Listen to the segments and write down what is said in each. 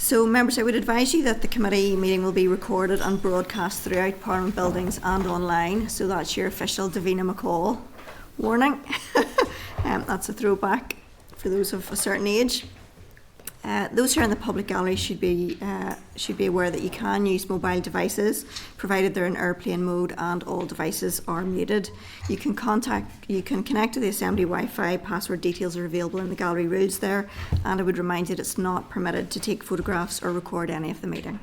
So, members, I would advise you that the committee meeting will be recorded and broadcast throughout Parliament buildings and online. So that's your official Davina McCall warning. That's a throwback for those of a certain age. Those who are in the public gallery should be aware that you can use mobile devices, provided they're in airplane mode and all devices are muted. You can connect to the Assembly Wi-Fi. Password details are available in the gallery rules there, and I would remind you that it's not permitted to take photographs or record any of the meeting.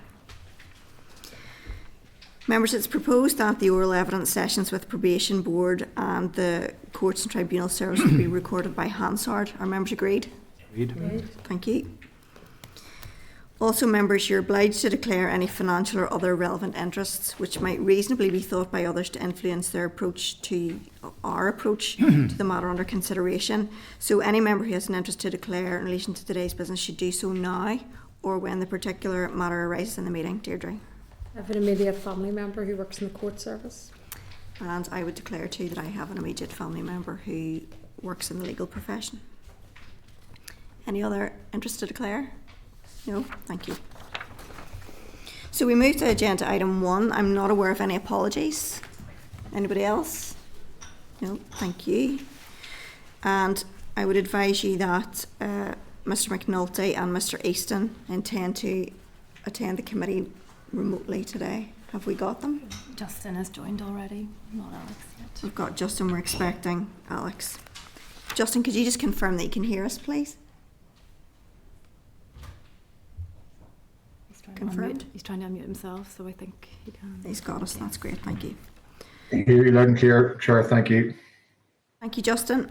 Members, it's proposed that the oral evidence sessions with Probation Board and the Courts and Tribunal Service will be recorded by Hansard. Are members agreed? Agreed. Thank you. Also, members, you're obliged to declare any financial or other relevant interests which might reasonably be thought by others to influence their approach to our approach to the matter under consideration. So any member who has an interest to declare in relation to today's business should do so now or when the particular matter arises in the meeting. Deirdre. I have an immediate family member who works in the court service. And I would declare too that I have an immediate family member who works in the legal profession. Any other interest to declare? No? Thank you. So we move to agenda item 1. I'm not aware of any apologies. Anybody else? No? Thank you. And I would advise you that Mr McNulty and Mr Easton intend to attend the committee remotely today. Have we got them? Justin has joined already, not Alex yet. We've got Justin, we're expecting Alex. Justin, could you just confirm that you can hear us, please? Confirmed. He's trying to unmute himself, so I think he can. He's got us, that's great, thank you. I hear you loud and clear, Chair, thank you. Thank you, Justin.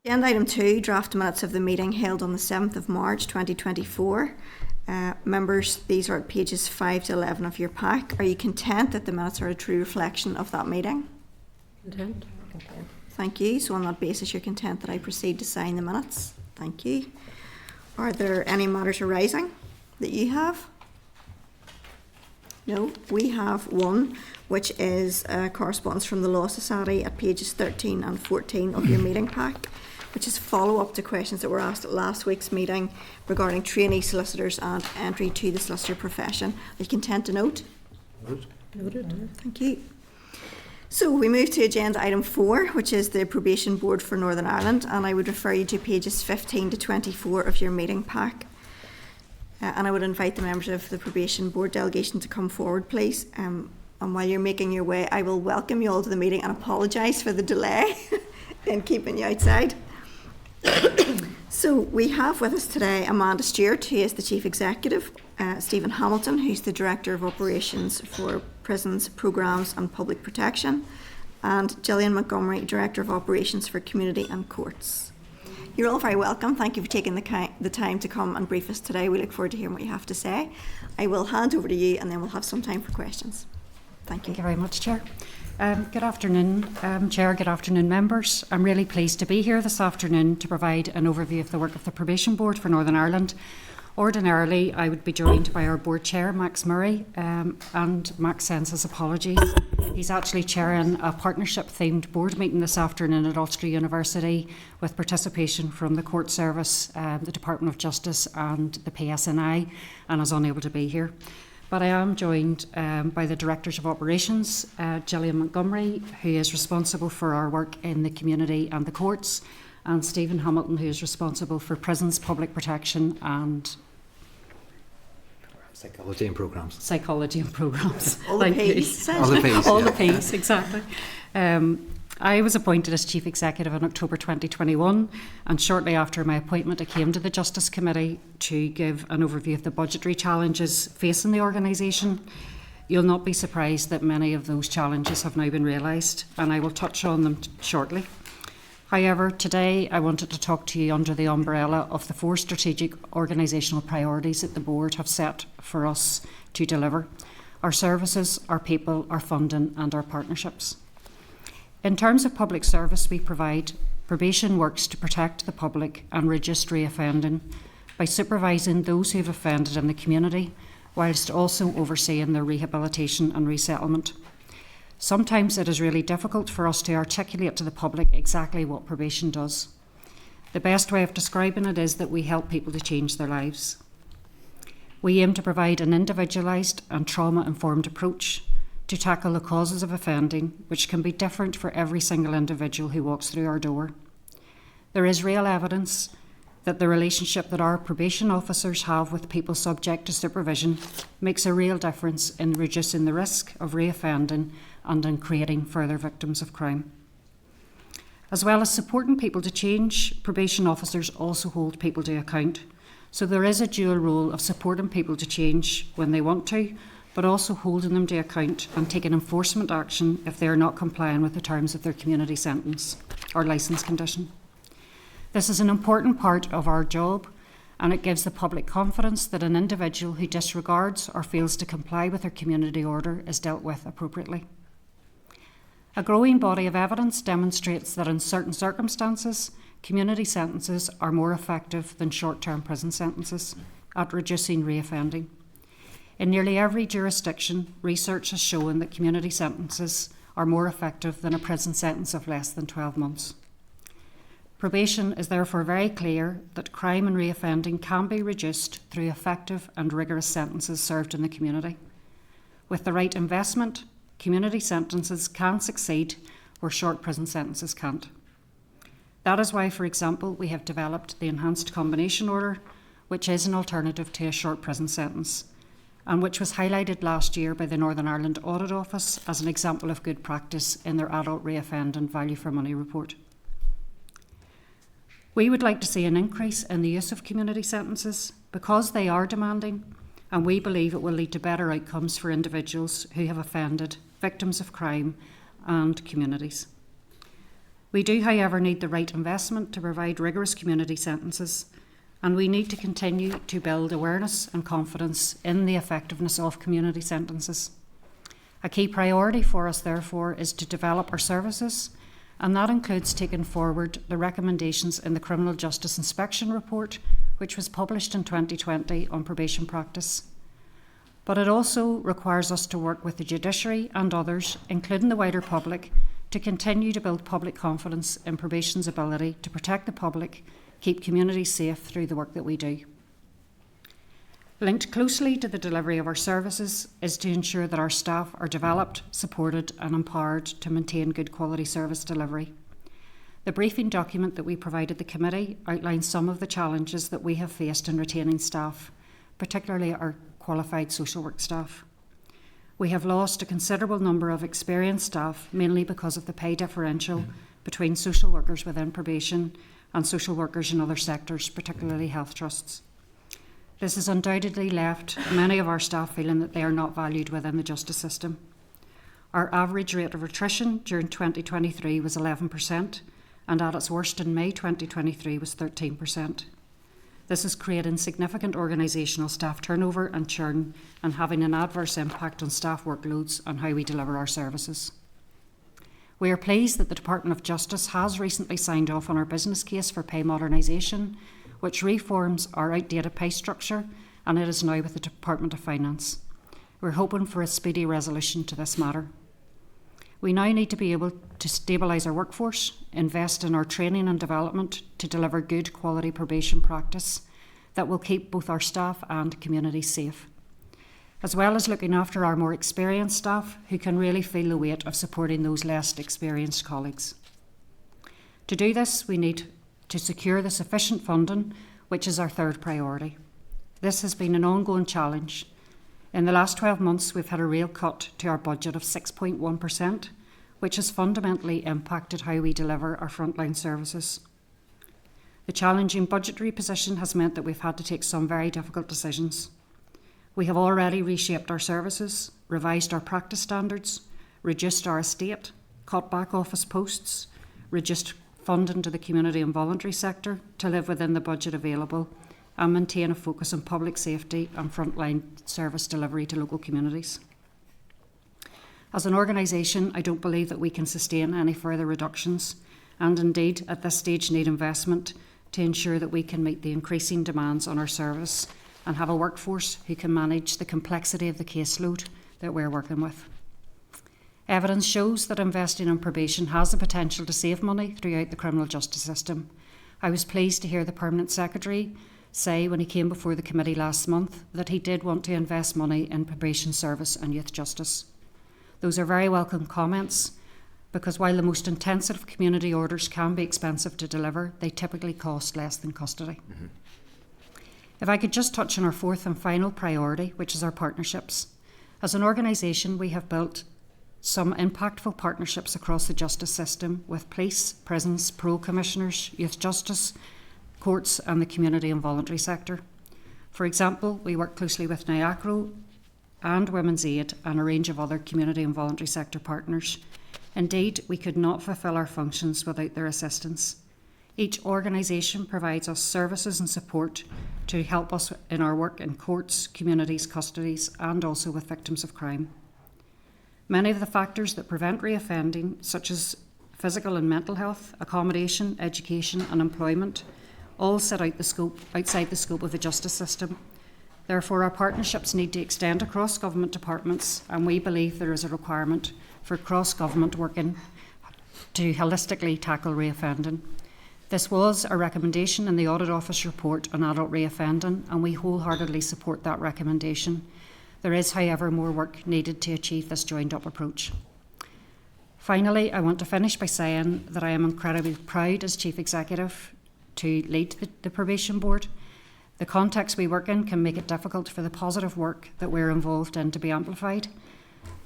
Agenda item 2, draft minutes of the meeting held on the 7th of March 2024. Members, these are at pages 5 to 11 of your pack. Are you content that the minutes are a true reflection of that meeting? Content. Thank you. So on that basis, you're content that I proceed to sign the minutes? Thank you. Are there any matters arising that you have? No, we have one, which is correspondence from the Law Society at pages 13 and 14 of your meeting pack, which is follow-up to questions that were asked at last week's meeting regarding trainee solicitors and entry to the solicitor profession. Are you content to note? Noted. Thank you. So we move to agenda item 4, which is the Probation Board for Northern Ireland, and I would refer you to pages 15 to 24 of your meeting pack. And I would invite the members of the Probation Board delegation to come forward, please. And while you're making your way, I will welcome you all to the meeting and apologise for the delay in keeping you outside. So we have with us today Amanda Stewart, who is the Chief Executive, Stephen Hamilton, who's the Director of Operations for Prisons, Programmes and Public Protection, and Gillian Montgomery, Director of Operations for Community and Courts. You're all very welcome. Thank you for taking the time to come and brief us today. We look forward to hearing what you have to say. I will hand over to you and then we'll have some time for questions. Thank you. Thank you very much, Chair. Good afternoon, Chair. Good afternoon, members. I'm really pleased to be here this afternoon to provide an overview of the work of the Probation Board for Northern Ireland. Ordinarily, I would be joined by our Board Chair, Max Murray, and Max sends his apologies. He's actually chairing a partnership-themed board meeting this afternoon at Ulster University with participation from the Court Service, the Department of Justice and the PSNI, and is unable to be here. But I am joined by the Directors of Operations, Gillian Montgomery, who is responsible for our work in the community and the courts, and Stephen Hamilton, who is responsible for prisons, public protection and Psychology and programmes. All the P's. All the P's, exactly. I was appointed as Chief Executive in October 2021, and shortly after my appointment I came to the Justice Committee to give an overview of the budgetary challenges facing the organisation. You'll not be surprised that many of those challenges have now been realised, and I will touch on them shortly. However, today I wanted to talk to you under the umbrella of the 4 strategic organisational priorities that the Board have set for us to deliver: our services, our people, our funding and our partnerships. In terms of public service we provide, probation works to protect the public and reduce reoffending by supervising those who have offended in the community, whilst also overseeing their rehabilitation and resettlement. Sometimes it is really difficult for us to articulate to the public exactly what probation does. The best way of describing it is that we help people to change their lives. We aim to provide an individualised and trauma-informed approach to tackle the causes of offending, which can be different for every single individual who walks through our door. There is real evidence that the relationship that our probation officers have with people subject to supervision makes a real difference in reducing the risk of reoffending and in creating further victims of crime. As well as supporting people to change, probation officers also hold people to account. So there is a dual role of supporting people to change when they want to, but also holding them to account and taking enforcement action if they are not complying with the terms of their community sentence or licence condition. This is an important part of our job, and it gives the public confidence that an individual who disregards or fails to comply with their community order is dealt with appropriately. A growing body of evidence demonstrates that in certain circumstances, community sentences are more effective than short-term prison sentences at reducing reoffending. In nearly every jurisdiction, research has shown that community sentences are more effective than a prison sentence of less than 12 months. Probation is therefore very clear that crime and reoffending can be reduced through effective and rigorous sentences served in the community. With the right investment, community sentences can succeed where short prison sentences can't. That is why, for example, we have developed the Enhanced Combination Order, which is an alternative to a short prison sentence, and which was highlighted last year by the Northern Ireland Audit Office as an example of good practice in their Adult Reoffending Value for Money report. We would like to see an increase in the use of community sentences because they are demanding, and we believe it will lead to better outcomes for individuals who have offended, victims of crime, and communities. We do, however, need the right investment to provide rigorous community sentences, and we need to continue to build awareness and confidence in the effectiveness of community sentences. A key priority for us, therefore, is to develop our services, and that includes taking forward the recommendations in the Criminal Justice Inspection Report, which was published in 2020 on probation practice. But it also requires us to work with the judiciary and others, including the wider public, to continue to build public confidence in probation's ability to protect the public, keep communities safe through the work that we do. Linked closely to the delivery of our services is to ensure that our staff are developed, supported and empowered to maintain good quality service delivery. The briefing document that we provided the committee outlines some of the challenges that we have faced in retaining staff, particularly our qualified social work staff. We have lost a considerable number of experienced staff, mainly because of the pay differential between social workers within probation and social workers in other sectors, particularly health trusts. This has undoubtedly left many of our staff feeling that they are not valued within the justice system. Our average rate of attrition during 2023 was 11%, and at its worst in May 2023 was 13%. This is creating significant organisational staff turnover and churn and having an adverse impact on staff workloads and how we deliver our services. We are pleased that the Department of Justice has recently signed off on our business case for pay modernisation, which reforms our outdated pay structure, and it is now with the Department of Finance. We're hoping for a speedy resolution to this matter. We now need to be able to stabilise our workforce, invest in our training and development to deliver good quality probation practice that will keep both our staff and communities safe, as well as looking after our more experienced staff who can really feel the weight of supporting those less experienced colleagues. To do this, we need to secure the sufficient funding, which is our third priority. This has been an ongoing challenge. In the last 12 months, we've had a real cut to our budget of 6.1%, which has fundamentally impacted how we deliver our frontline services. The challenging budgetary position has meant that we've had to take some very difficult decisions. We have already reshaped our services, revised our practice standards, reduced our estate, cut back office posts, reduced funding to the community and voluntary sector to live within the budget available and maintain a focus on public safety and frontline service delivery to local communities. As an organisation, I don't believe that we can sustain any further reductions, and indeed at this stage need investment to ensure that we can meet the increasing demands on our service and have a workforce who can manage the complexity of the caseload that we're working with. Evidence shows that investing in probation has the potential to save money throughout the criminal justice system. I was pleased to hear the Permanent Secretary say when he came before the committee last month that he did want to invest money in probation service and youth justice. Those are very welcome comments, because while the most intensive community orders can be expensive to deliver, they typically cost less than custody. If I could just touch on our fourth and final priority, which is our partnerships. As an organisation, we have built some impactful partnerships across the justice system with police, prisons, parole commissioners, youth justice, courts and the community and voluntary sector. For example, we work closely with NIACRO and Women's Aid and a range of other community and voluntary sector partners. Indeed, we could not fulfil our functions without their assistance. Each organisation provides us services and support to help us in our work in courts, communities, custodies and also with victims of crime. Many of the factors that prevent reoffending, such as physical and mental health, accommodation, education and employment, all sit outside the scope of the justice system. Therefore, our partnerships need to extend across government departments, and we believe there is a requirement for cross-government working to holistically tackle reoffending. This was a recommendation in the Audit Office report on adult reoffending, and we wholeheartedly support that recommendation. There is, however, more work needed to achieve this joined-up approach. Finally, I want to finish by saying that I am incredibly proud as Chief Executive to lead the Probation Board. The context we work in can make it difficult for the positive work that we're involved in to be amplified.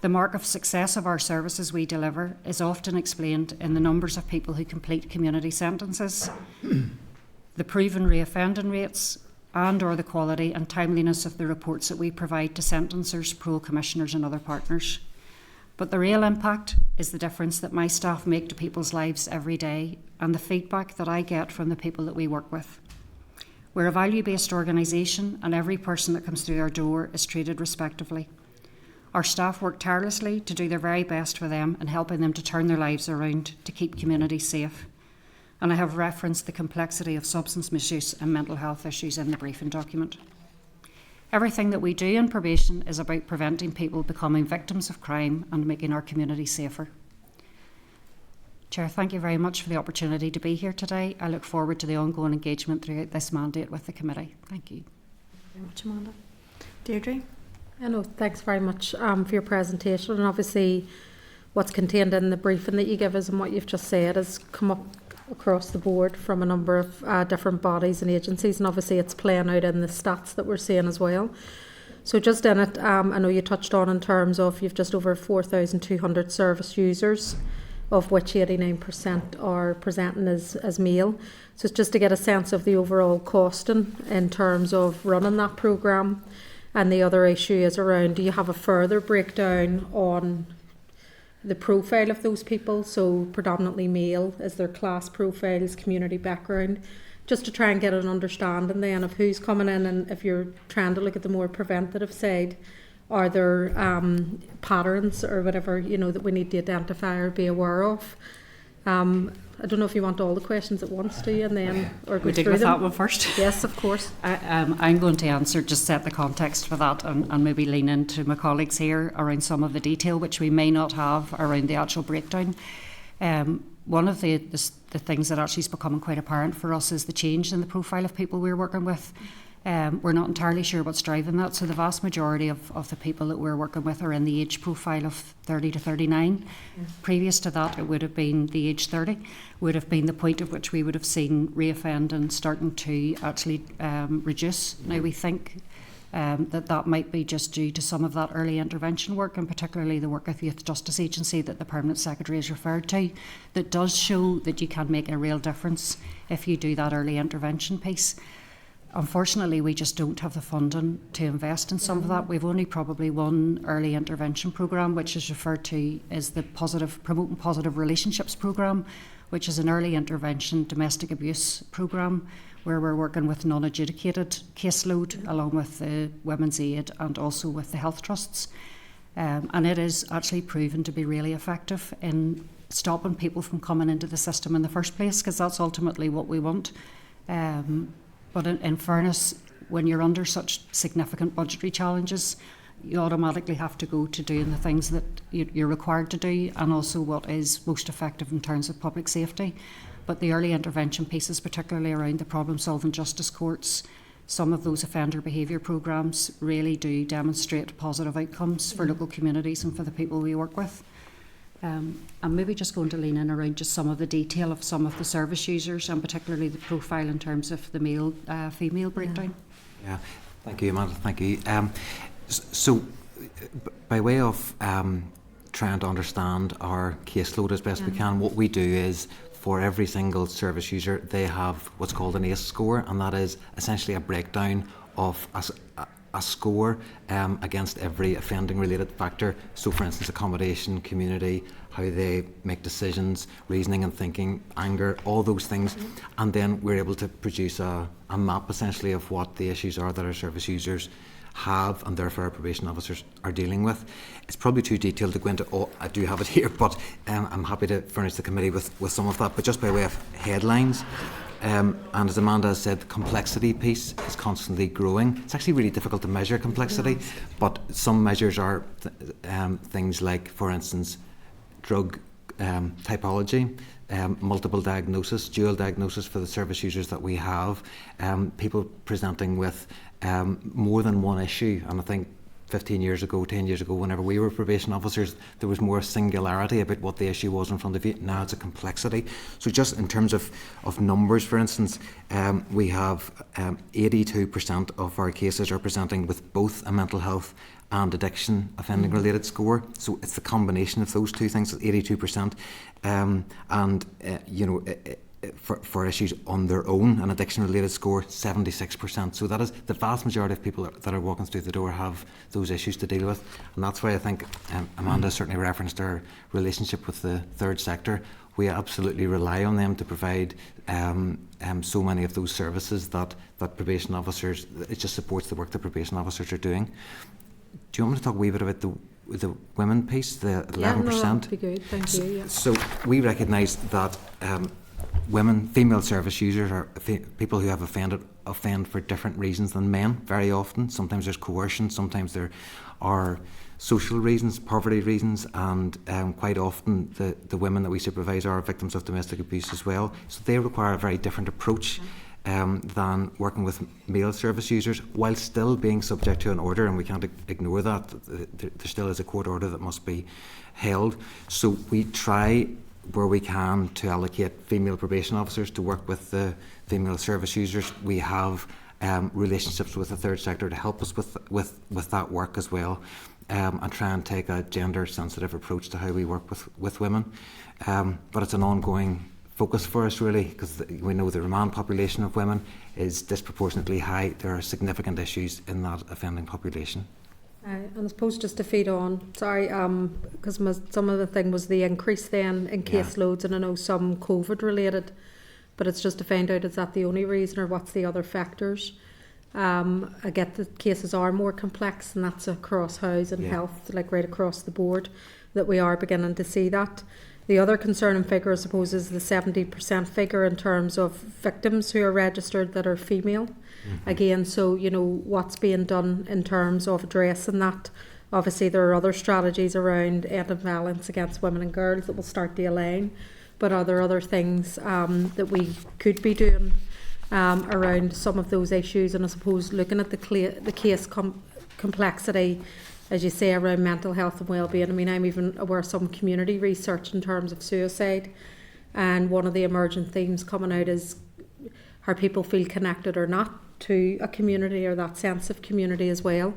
The mark of success of our services we deliver is often explained in the numbers of people who complete community sentences, the proven reoffending rates, and or the quality and timeliness of the reports that we provide to sentencers, parole commissioners and other partners. But the real impact is the difference that my staff make to people's lives every day and the feedback that I get from the people that we work with. We're a value-based organisation and every person that comes through our door is treated respectively. Our staff work tirelessly to do their very best for them and helping them to turn their lives around to keep communities safe. And I have referenced the complexity of substance misuse and mental health issues in the briefing document. Everything that we do in probation is about preventing people becoming victims of crime and making our community safer. Chair, thank you very much for the opportunity to be here today. I look forward to the ongoing engagement throughout this mandate with the committee. Thank you. Very much, Amanda. Deirdre? Thanks very much for your presentation, and obviously what's contained in the briefing that you give us and what you've just said has come up across the board from a number of different bodies and agencies, and obviously it's playing out in the stats that we're seeing as well. So just in it, I know you touched on in terms of you've just over 4,200 service users, of which 89% are presenting as male. So it's just to get a sense of the overall costing in terms of running that programme. And the other issue is around, do you have a further breakdown on the profile of those people? So predominantly male, is their class profiles, community background, just to try and get an understanding then of who's coming in, and if you're trying to look at the more preventative side, are there patterns or whatever, that we need to identify or be aware of? I don't know if you want all the questions at once, do you, and then or go We dig through with them? that one first. Yes, of course. I'm going to answer, just set the context for that and maybe lean into my colleagues here around some of the detail which we may not have around the actual breakdown. One of the things that actually is becoming quite apparent for us is the change in the profile of people we're working with. We're not entirely sure what's driving that, so the vast majority of the people that we're working with are in the age profile of 30 to 39. Previous to that, it would have been the age 30, would have been the point at which we would have seen reoffending starting to actually reduce. Now we think that might be just due to some of that early intervention work, and particularly the work of the Youth Justice Agency that the Permanent Secretary has referred to, that does show that you can make a real difference if you do that early intervention piece. Unfortunately, we just don't have the funding to invest in some of that. We've only probably one early intervention programme, which is referred to as the Promoting Positive Relationships programme, which is an early intervention domestic abuse programme where we're working with non-adjudicated caseload along with the Women's Aid and also with the health trusts. And it is actually proven to be really effective in stopping people from coming into the system in the first place, because that's ultimately what we want. But in fairness, when you're under such significant budgetary challenges, you automatically have to go to doing the things that you're required to do, and also what is most effective in terms of public safety. But the early intervention pieces, particularly around the problem-solving justice courts, some of those offender behaviour programmes really do demonstrate positive outcomes for local communities and for the people we work with. And maybe just going to lean in around just some of the detail of some of the service users, and particularly the profile in terms of the male-female breakdown. Yeah, thank you, Amanda. Thank you. So, by way of trying to understand our caseload as best we can, what we do is, for every single service user, they have what's called an ACE score, and that is essentially a breakdown of a score against every offending-related factor. So, for instance, accommodation, community, how they make decisions, reasoning and thinking, anger, all those things. And then we're able to produce a map, essentially, of what the issues are that our service users have and therefore our probation officers are dealing with. It's probably too detailed to go into all. I do have it here, but I'm happy to furnish the committee with some of that. But just by way of headlines, and as Amanda has said, the complexity piece is constantly growing. It's actually really difficult to measure complexity, but some measures are things like, for instance, drug typology, multiple diagnosis, dual diagnosis for the service users that we have, people presenting with more than one issue. And I think 15 years ago, 10 years ago, whenever we were probation officers, there was more singularity about what the issue was in front of you. Now it's a complexity. So just in terms of numbers, for instance, we have 82% of our cases are presenting with both a mental health and addiction offending related score. So it's the combination of those two things, 82%. For issues on their own, an addiction-related score, 76%. So that is the vast majority of people that are walking through the door have those issues to deal with, and that's why I think Amanda certainly referenced our relationship with the third sector. We absolutely rely on them to provide so many of those services that probation officers. It just supports the work that probation officers are doing. Do you want me to talk a wee bit about the women piece, the 11%? Yeah, no, that'd be good. Thank you. Yeah. So we recognise that. Women, female service users are people who have offend for different reasons than men, very often. Sometimes there's coercion, sometimes there are social reasons, poverty reasons, and quite often the women that we supervise are victims of domestic abuse as well. So they require a very different approach than working with male service users, while still being subject to an order, and we can't ignore that. There still is a court order that must be held. So we try where we can to allocate female probation officers to work with the female service users. We have relationships with the third sector to help us with that work as well, and try and take a gender sensitive approach to how we work with women. But it's an ongoing focus for us, really, because we know the remand population of women is disproportionately high. There are significant issues in that offending population. And I suppose just to feed on, because some of the thing was the increase then in caseloads, and I know some COVID related, but it's just to find out, is that the only reason, or what's the other factors? I get that cases are more complex, and that's across house and health, like right across the board, that we are beginning to see that. The other concerning figure, I suppose, is the 70% figure in terms of victims who are registered that are female. Again, so, what's being done in terms of addressing that. Obviously, there are other strategies around ending violence against women and girls that will start to align, but are there other things that we could be doing around some of those issues? And I suppose looking at the case complexity, as you say, around mental health and well-being. I mean, I'm even aware of some community research in terms of suicide, and one of the emergent themes coming out is how people feel connected or not to a community, or that sense of community as well.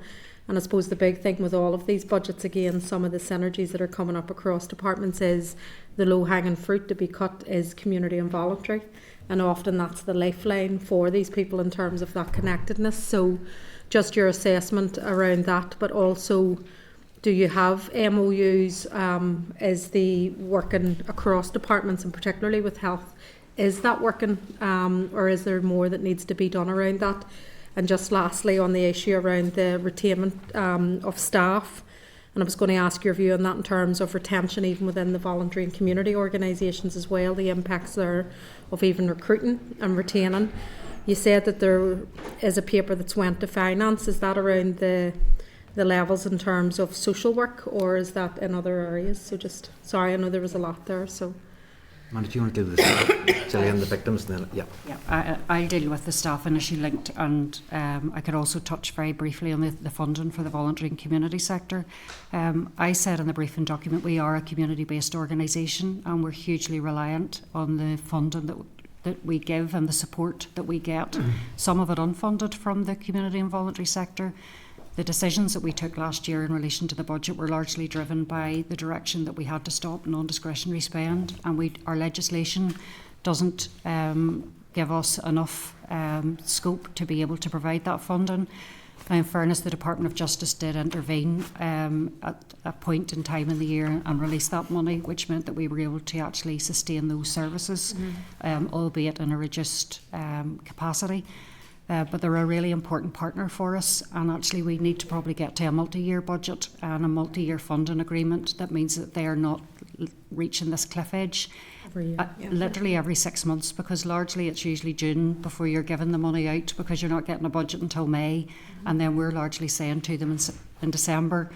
And I suppose the big thing with all of these budgets, again, some of the synergies that are coming up across departments, is the low-hanging fruit to be cut is community and voluntary, and often that's the lifeline for these people in terms of that connectedness. So just your assessment around that, but also, do you have MOUs? Is the working across departments, and particularly with health, is that working, or is there more that needs to be done around that? And just lastly, on the issue around the retainment of staff, and I was going to ask your view on that in terms of retention, even within the voluntary and community organisations as well, the impacts there of even recruiting and retaining. You said that there is a paper that's went to finance. Is that around the levels in terms of social work, or is that in other areas? So just, sorry, I know there was a lot there. So Amanda, do you want to deal with the staff? Gillian, the victims? And then, yeah. Yeah, I'll deal with the staffing issue linked, and I could also touch very briefly on the funding for the voluntary and community sector. I said in the briefing document we are a community-based organisation, and we're hugely reliant on the funding that we give and the support that we get, some of it unfunded from the community and voluntary sector. The decisions that we took last year in relation to the budget were largely driven by the direction that we had to stop non-discretionary spend, and our legislation doesn't give us enough scope to be able to provide that funding. Now, in fairness, the Department of Justice did intervene at a point in time in the year and release that money, which meant that we were able to actually sustain those services, albeit in a reduced capacity. But they're a really important partner for us, and actually we need to probably get to a multi-year budget and a multi-year funding agreement that means that they are not reaching this cliff edge literally every 6 months, because largely it's usually June before you're giving the money out, because you're not getting a budget until May, and then we're largely saying to them in December,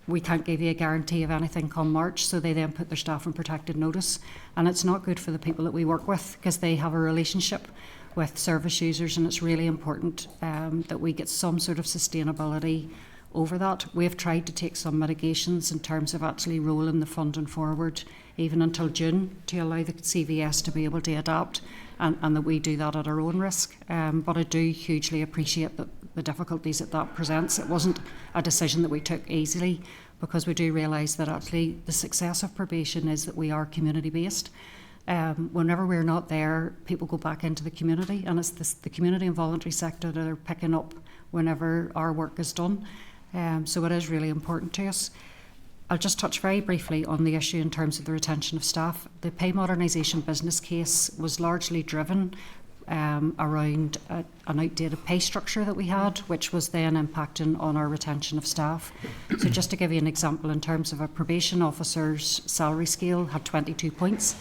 we can't give you a guarantee of anything come March, so they then put their staff on protected notice, and it's not good for the people that we work with, because they have a relationship with service users, and it's really important that we get some sort of sustainability over that. We've tried to take some mitigations in terms of actually rolling the funding forward even until June to allow the CVS to be able to adapt, and that we do that at our own risk. But I do hugely appreciate the difficulties that presents. It wasn't a decision that we took easily, because we do realise that actually the success of probation is that we are community based. Whenever we're not there, people go back into the community, and it's the community and voluntary sector that are picking up whenever our work is done. So it is really important to us. I'll just touch very briefly on the issue in terms of the retention of staff. The pay modernisation business case was largely driven around an outdated pay structure that we had, which was then impacting on our retention of staff. So just to give you an example, in terms of a probation officer's salary scale had 22 points,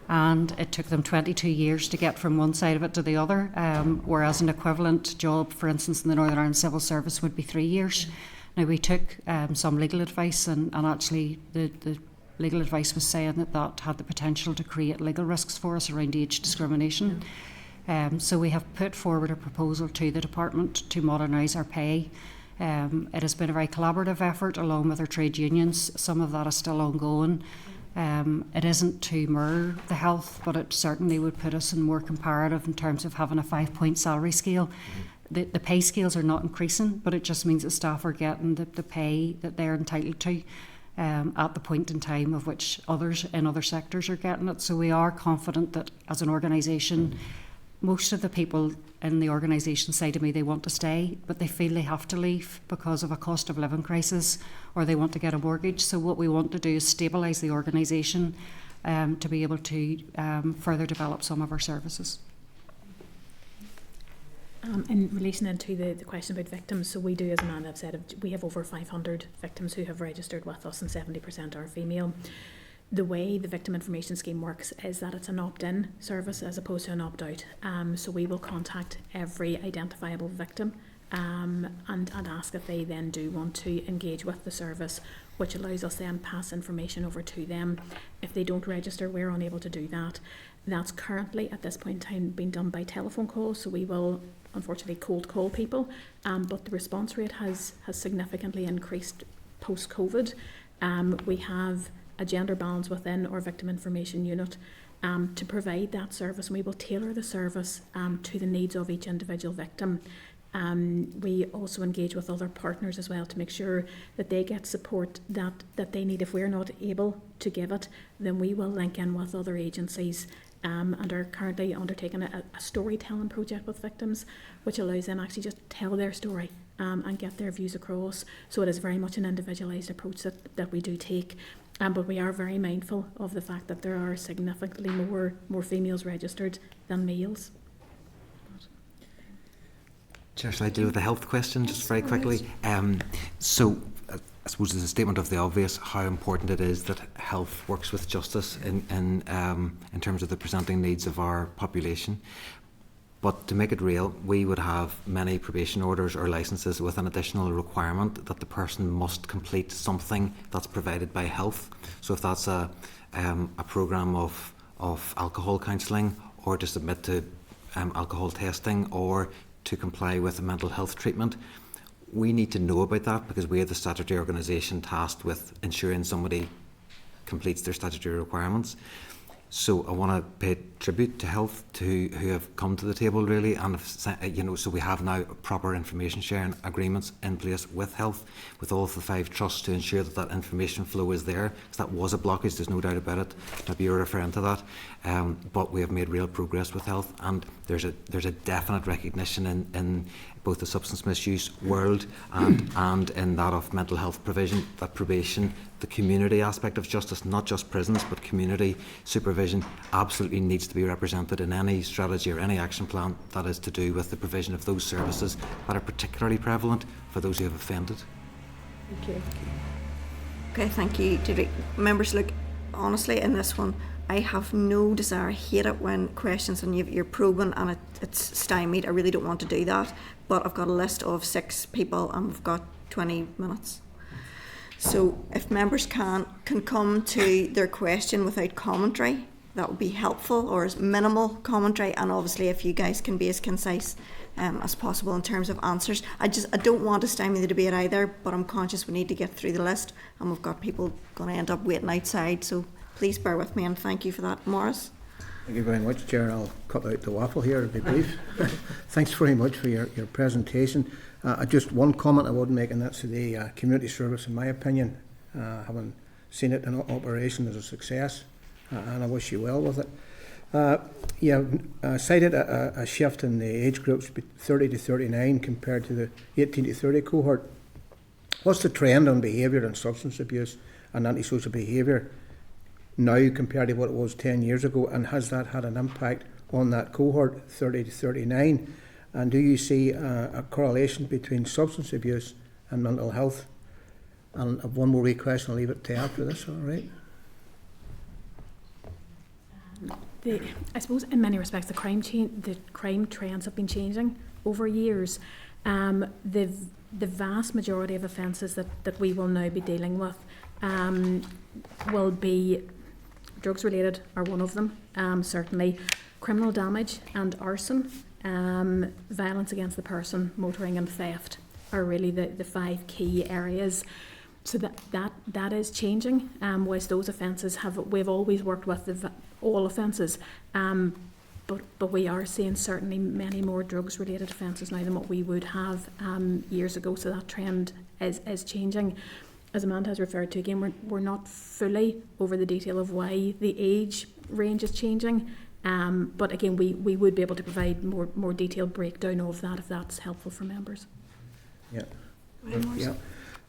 and it took them 22 years to get from one side of it to the other, whereas an equivalent job, for instance, in the Northern Ireland Civil Service would be 3 years. Now, we took some legal advice, and actually the legal advice was saying that had the potential to create legal risks for us around age discrimination. So we have put forward a proposal to the department to modernise our pay. It has been a very collaborative effort along with our trade unions. Some of that is still ongoing. It isn't to mirror the health, but it certainly would put us in more comparative in terms of having a 5-point salary scale. The pay scales are not increasing, but it just means that staff are getting the pay that they're entitled to at the point in time of which others in other sectors are getting it. So we are confident that as an organisation, most of the people in the organisation say to me they want to stay, but they feel they have to leave because of a cost of living crisis, or they want to get a mortgage. So what we want to do is stabilise the organisation to be able to further develop some of our services. In relation then to the question about victims, so we do, as Amanda have said, we have over 500 victims who have registered with us, and 70% are female. The way the Victim Information Scheme works is that it's an opt-in service as opposed to an opt-out. So we will contact every identifiable victim and ask if they then do want to engage with the service, which allows us then pass information over to them. If they don't register, we're unable to do that. That's currently at this point in time being done by telephone calls, so we will unfortunately cold call people, but the response rate has significantly increased post-COVID. We have a gender balance within our victim information unit to provide that service, and we will tailor the service to the needs of each individual victim. We also engage with other partners as well to make sure that they get support that they need. If we're not able to give it, then we will link in with other agencies and are currently undertaking a storytelling project with victims, which allows them actually just tell their story and get their views across. So it is very much an individualised approach that we do take. But we are very mindful of the fact that there are significantly more females registered than males. Chair, shall I deal with the health question just very quickly? So I suppose it's a statement of the obvious how important it is that health works with justice in terms of the presenting needs of our population. But to make it real, we would have many probation orders or licences with an additional requirement that the person must complete something that's provided by health. So if that's a programme of of alcohol counselling, or to submit to alcohol testing, or to comply with a mental health treatment. We need to know about that because we are the statutory organisation tasked with ensuring somebody completes their statutory requirements. So I want to pay tribute to Health who have come to the table really, and have, so we have now proper information sharing agreements in place with Health, with all of the 5 trusts, to ensure that that information flow is there. Because that was a blockage, there's no doubt about it. Maybe you're referring to that, but we have made real progress with Health, and there's a definite recognition in both the substance misuse world and in that of mental health provision, that probation, the community aspect of justice, not just prisons but community supervision, absolutely needs to be represented in any strategy or any action plan that is to do with the provision of those services that are particularly prevalent for those who have offended. Thank you. Okay, thank you, Judy. Members, look, honestly, in this one, I have no desire. I hate it when questions and you're probing and it's stymied. I really don't want to do that. But I've got a list of 6 people and we've got 20 minutes. So if members can come to their question without commentary, that would be helpful, or as minimal commentary. And obviously, if you guys can be as concise as possible in terms of answers. I don't want to stymie the debate either, but I'm conscious we need to get through the list, and we've got people going to end up waiting outside. So please bear with me, and thank you for that. Morris? Thank you very much, Chair. I'll cut out the waffle here and be brief. Thanks very much for your presentation. Just one comment I would make, and that's the community service, in my opinion. Having seen it in operation as a success, and I wish you well with it. You cited a shift in the age groups 30 to 39 compared to the 18 to 30 cohort. What's the trend on behaviour and substance abuse and antisocial behaviour now compared to what it was 10 years ago, and has that had an impact on that cohort 30 to 39? And do you see a correlation between substance abuse and mental health? And I've one more wee question, I'll leave it to after this, all right? I suppose in many respects the crime trends have been changing over years. The vast majority of offences that we will now be dealing with will be drugs related, are one of them, certainly criminal damage and arson, violence against the person, motoring and theft are really the 5 key areas. So that is changing. Whilst those offences we've always worked with all offences, but we are seeing certainly many more drugs related offences now than what we would have years ago. So that trend is changing. As Amanda has referred to, again, we're not fully over the detail of why the age range is changing, but again, we would be able to provide more detailed breakdown of that if that's helpful for members. Yeah. Yeah.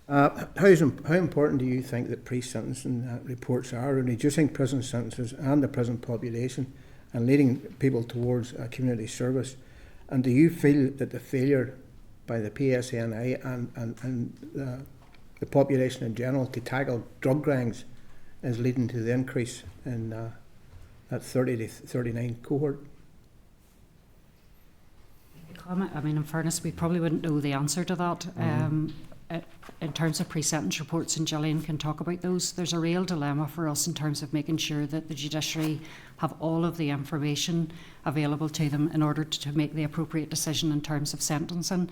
How important do you think that pre-sentencing reports are in reducing prison sentences and the prison population and leading people towards community service? And do you feel that the failure by the PSNI and the population in general to tackle drug gangs is leading to the increase in that 30 to 39 cohort? I mean, in fairness, we probably wouldn't know the answer to that. In terms of pre-sentence reports, and Gillian can talk about those, there's a real dilemma for us in terms of making sure that the judiciary have all of the information available to them in order to make the appropriate decision in terms of sentencing.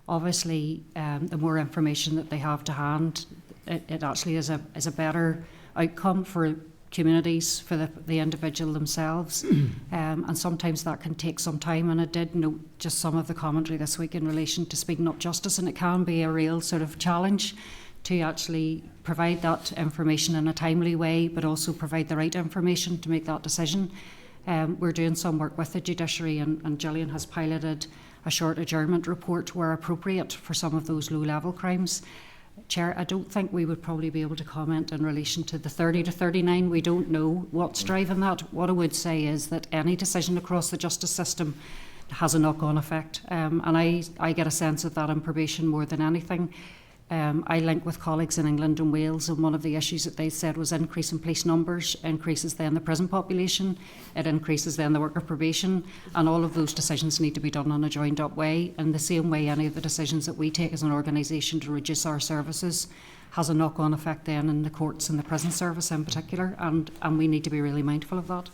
Obviously, the more information that they have to hand, it actually is a better outcome for communities, for the individual themselves, and sometimes that can take some time. And I did note just some of the commentary this week in relation to speeding up justice, and it can be a real sort of challenge to actually provide that information in a timely way, but also provide the right information to make that decision. We're doing some work with the judiciary, and Gillian has piloted a short adjournment report where appropriate for some of those low-level crimes. Chair, I don't think we would probably be able to comment in relation to the 30 to 39. We don't know what's driving that. What I would say is that any decision across the justice system has a knock-on effect, and I get a sense of that in probation more than anything. I link with colleagues in England and Wales, and one of the issues that they said was increase in police numbers increases then the prison population, it increases then the work of probation, and all of those decisions need to be done in a joined up way. In the same way, any of the decisions that we take as an organisation to reduce our services has a knock-on effect then in the courts and the prison service in particular, and we need to be really mindful of that.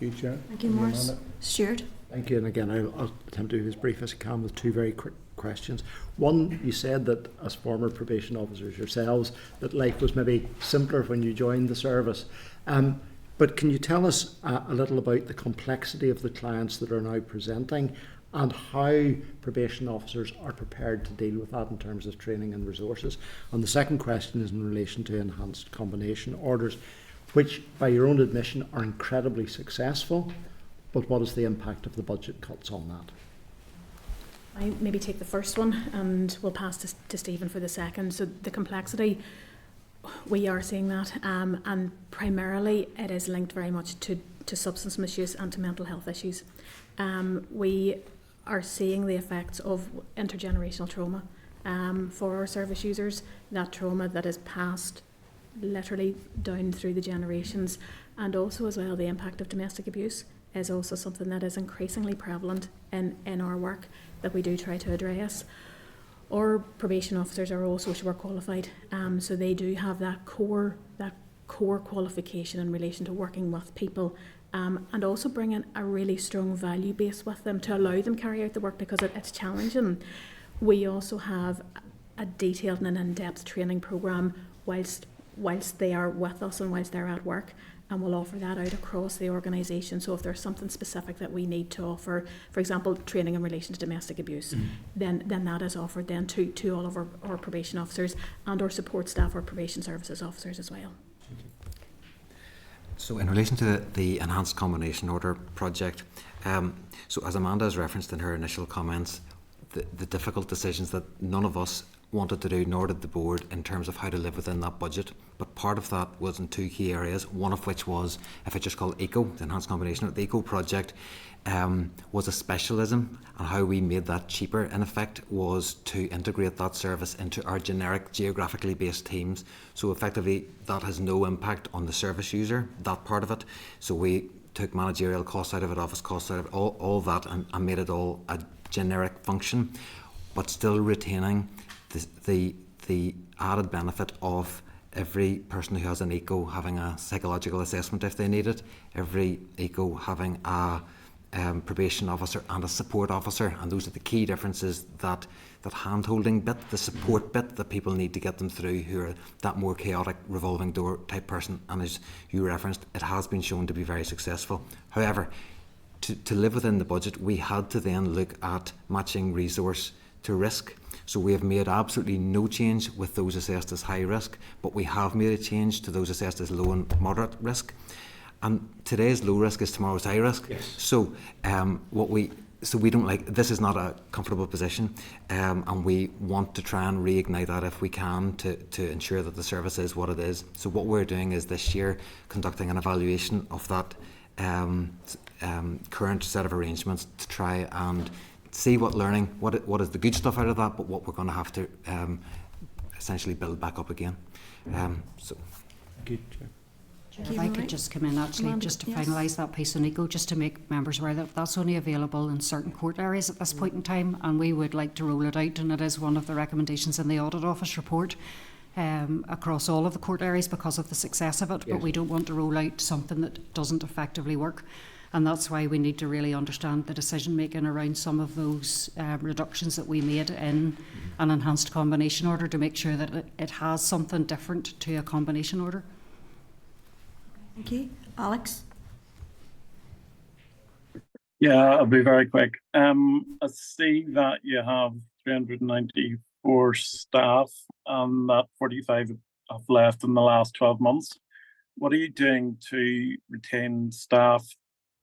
you, Chair. Thank you, Morris. Amanda. Stuart? Thank you. And again, I'll attempt to be as brief as I can with two very quick questions. One, you said that as former probation officers yourselves, that life was maybe simpler when you joined the service. But can you tell us a little about the complexity of the clients that are now presenting and how probation officers are prepared to deal with that in terms of training and resources? And the second question is in relation to enhanced combination orders, which by your own admission are incredibly successful, but what is the impact of the budget cuts on that? I maybe take the first one and we'll pass to Stephen for the second. So the complexity, we are seeing that, and primarily it is linked very much to substance misuse and to mental health issues. We are seeing the effects of intergenerational trauma for our service users, that trauma that is passed literally down through the generations, and also as well the impact of domestic abuse is also something that is increasingly prevalent in our work that we do try to address. Our probation officers are all social work qualified, so they do have that core qualification in relation to working with people, and also bringing a really strong value base with them to allow them carry out the work because it's challenging. We also have a detailed and an in-depth training programme whilst they are with us and whilst they're at work, and we'll offer that out across the organisation. So if there's something specific that we need to offer, for example, training in relation to domestic abuse, then that is offered then to all of our probation officers and our support staff, our probation services officers as well. So in relation to the enhanced combination order project, so as Amanda has referenced in her initial comments, the difficult decisions that none of us wanted to do, nor did the board, in terms of how to live within that budget. But part of that was in two key areas, one of which was, if I just call it ECO, the enhanced combination, the ECO project, was a specialism, and how we made that cheaper, in effect, was to integrate that service into our generic geographically based teams. So effectively, that has no impact on the service user, that part of it. So we took managerial costs out of it, office costs out of it, all that, and made it all a generic function, but still retaining the added benefit of every person who has an ECO having a psychological assessment if they need it, every ECO having a probation officer and a support officer, and those are the key differences, that hand-holding bit, the support bit that people need to get them through, who are that more chaotic revolving door type person. And as you referenced, it has been shown to be very successful. However, to live within the budget, we had to then look at matching resource to risk. So we have made absolutely no change with those assessed as high risk, but we have made a change to those assessed as low and moderate risk. And today's low risk is tomorrow's high risk. Yes. So we don't like, this is not a comfortable position, and we want to try and reignite that if we can to ensure that the service is what it is. So what we're doing is this year conducting an evaluation of that current set of arrangements to try and see what is the good stuff out of that, but what we're going to have to essentially build back up again. So. Good, Chair. If I could just come in actually, just to finalise that piece on ECO, just to make members aware that that's only available in certain court areas at this point in time, and we would like to roll it out, and it is one of the recommendations in the Audit Office report across all of the court areas because of the success of it, but we don't want to roll out something that doesn't effectively work. And that's why we need to really understand the decision making around some of those reductions that we made in an enhanced combination order to make sure that it has something different to a combination order. Thank you. Alex? Yeah, I'll be very quick. I see that you have 394 staff and that 45 have left in the last 12 months. What are you doing to retain staff,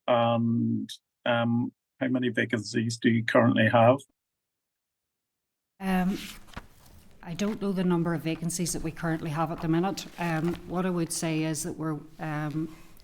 and how many vacancies do you currently have? I don't know the number of vacancies that we currently have at the minute. What I would say is that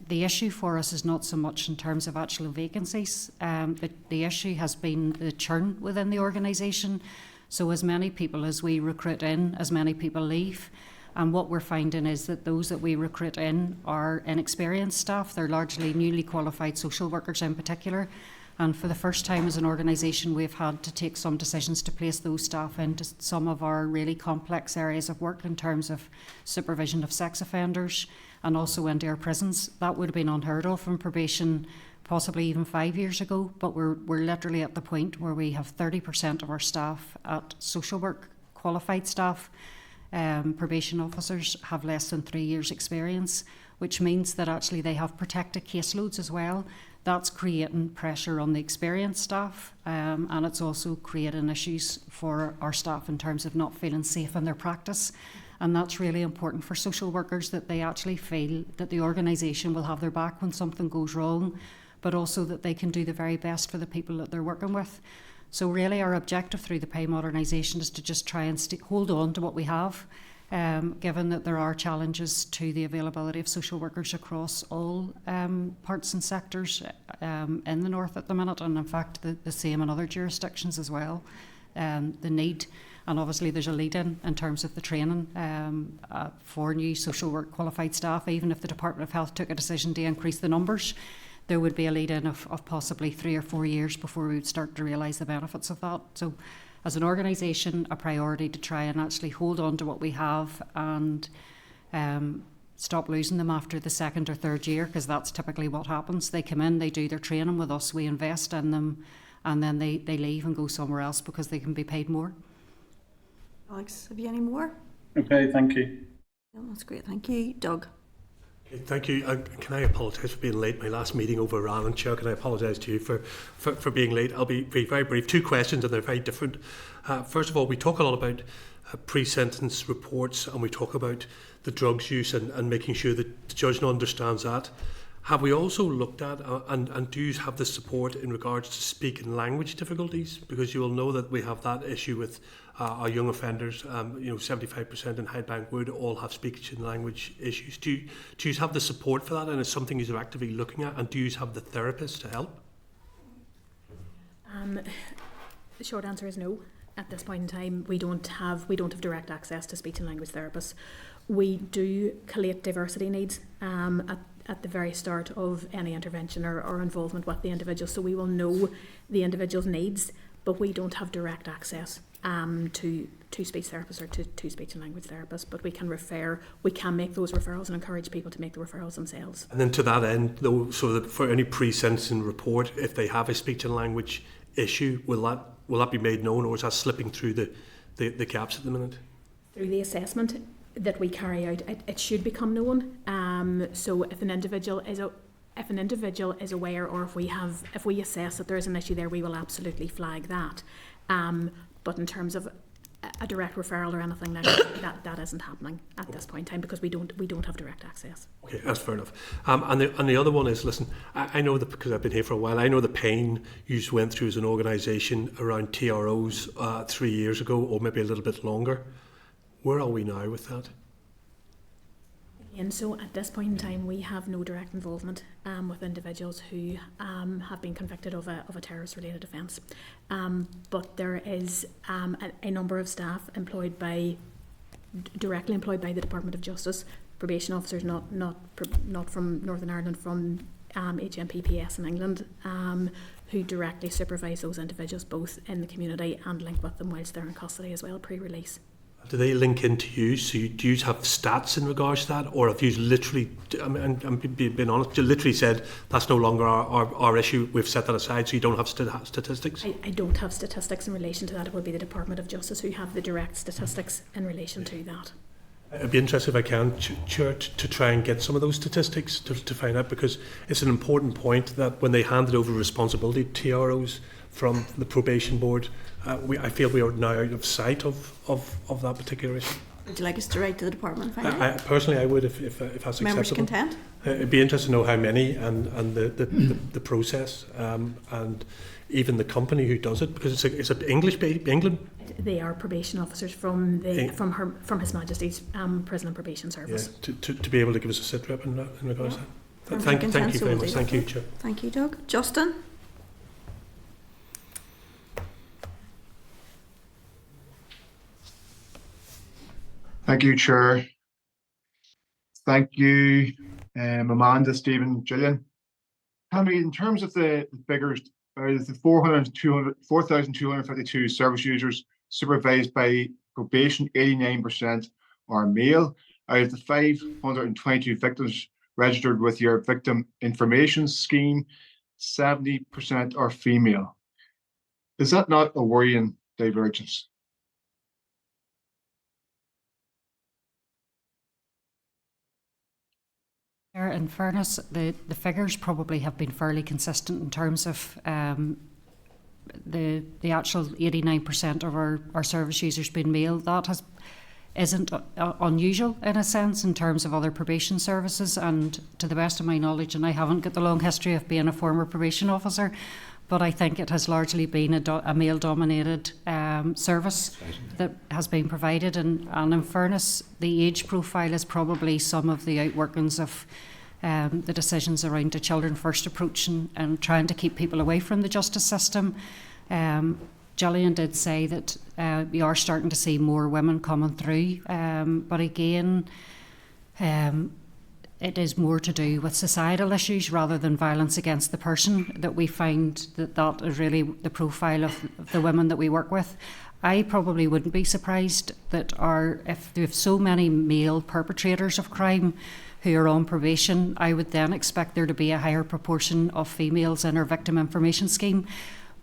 the issue for us is not so much in terms of actual vacancies. The issue has been the churn within the organisation. So as many people as we recruit in, as many people leave. And what we're finding is that those that we recruit in are inexperienced staff. They're largely newly qualified social workers in particular. And for the first time as an organisation, we've had to take some decisions to place those staff into some of our really complex areas of work in terms of supervision of sex offenders and also into our prisons. That would have been unheard of in probation possibly even 5 years ago, but we're literally at the point where we have 30% of our staff at social work, qualified staff. Probation officers have less than 3 years experience, which means that actually they have protected caseloads as well. That's creating pressure on the experienced staff, and it's also creating issues for our staff in terms of not feeling safe in their practice. And that's really important for social workers, that they actually feel that the organisation will have their back when something goes wrong, but also that they can do the very best for the people that they're working with. So really our objective through the pay modernisation is to just try and hold on to what we have, given that there are challenges to the availability of social workers across all parts and sectors in the north at the minute, and in fact the same in other jurisdictions as well. The need, and obviously there's a lead-in in terms of the training for new social work qualified staff. Even if the Department of Health took a decision to increase the numbers, there would be a lead-in of possibly 3 or 4 years before we would start to realise the benefits of that. So as an organisation, a priority to try and actually hold on to what we have and stop losing them after the 2nd or 3rd year, because that's typically what happens. They come in, they do their training with us, we invest in them, and then they leave and go somewhere else because they can be paid more. Alex, have you any more? Okay, thank you. No, that's great, thank you. Doug? Okay, thank you. Can I apologise for being late? My last meeting overran, and Chair, can I apologise to you for being late? I'll be very brief. 2 questions, and they're very different. First of all, we talk a lot about pre-sentence reports, and we talk about the drugs use and making sure that the judge understands that. Have we also looked at, and do you have the support in regards to speak and language difficulties? Because you will know that we have that issue with our young offenders. 75% in Hydebank Wood all have speech and language issues. Do you have the support for that, and is something you're actively looking at? And do you have the therapists to help? The short answer is no. At this point in time, we don't have direct access to speech and language therapists. We do collate diversity needs at the very start of any intervention or involvement with the individual. So we will know the individual's needs, but we don't have direct access to speech therapists or to speech and language therapists. But we can make those referrals and encourage people to make the referrals themselves. And then to that end, though, so that for any pre-sentencing report, if they have a speech and language issue, will that be made known, or is that slipping through the gaps at the minute? Through the assessment that we carry out, it should become known. So if an individual is aware, or if we assess that there is an issue there, we will absolutely flag that. But in terms of a direct referral or anything like that isn't happening at this point in time, because we don't have direct access. Okay, that's fair enough. And the other one is, listen, I know that because I've been here for a while, I know the pain you went through as an organisation around TROs 3 years ago, or maybe a little bit longer. Where are we now with that? And so at this point in time, we have no direct involvement with individuals who have been convicted of a terrorist-related offence. But there is a number of staff directly employed by the Department of Justice, probation officers not from Northern Ireland, from HMPPS in England, who directly supervise those individuals both in the community and link with them whilst they're in custody as well, pre-release. Do they link into you? So do you have stats in regards to that? Or have you literally, I'm being honest, you literally said that's no longer our issue, we've set that aside, so you don't have statistics? I don't have statistics in relation to that. It would be the Department of Justice who have the direct statistics in relation to that. I'd be interested if I can, Chair, to try and get some of those statistics to find out, because it's an important point that when they handed over responsibility to TROs from the Probation Board, I feel we are now out of sight of that particular issue. Would you like us to write to the department and find out? Personally, I would if that's Members acceptable. content? It'd be interesting to know how many and the process and even the company who does it, because it's England. They are probation officers from His Majesty's Prison and Probation Service. Yeah, to be able to give us a sit rep in regards to that. Thank you very much. Thank you, Chair. Thank you, Doug. Justin? Thank you, Chair. Thank you, Amanda, Stephen, Gillian. Tell me, in terms of the figures, the 4,252 service users supervised by probation, 89% are male. Out of the 522 victims registered with your victim information scheme, 70% are female. Is that not a worrying divergence? In fairness, the figures probably have been fairly consistent in terms of the actual 89% of our service users being male. That isn't unusual in a sense in terms of other probation services, and to the best of my knowledge, and I haven't got the long history of being a former probation officer, but I think it has largely been a male-dominated service that has been provided. And in fairness, the age profile is probably some of the outworkings of the decisions around the children first approach and trying to keep people away from the justice system. Gillian did say that we are starting to see more women coming through, but again, it is more to do with societal issues rather than violence against the person that we find that is really the profile of the women that we work with. I probably wouldn't be surprised that if we have so many male perpetrators of crime who are on probation, I would then expect there to be a higher proportion of females in our victim information scheme.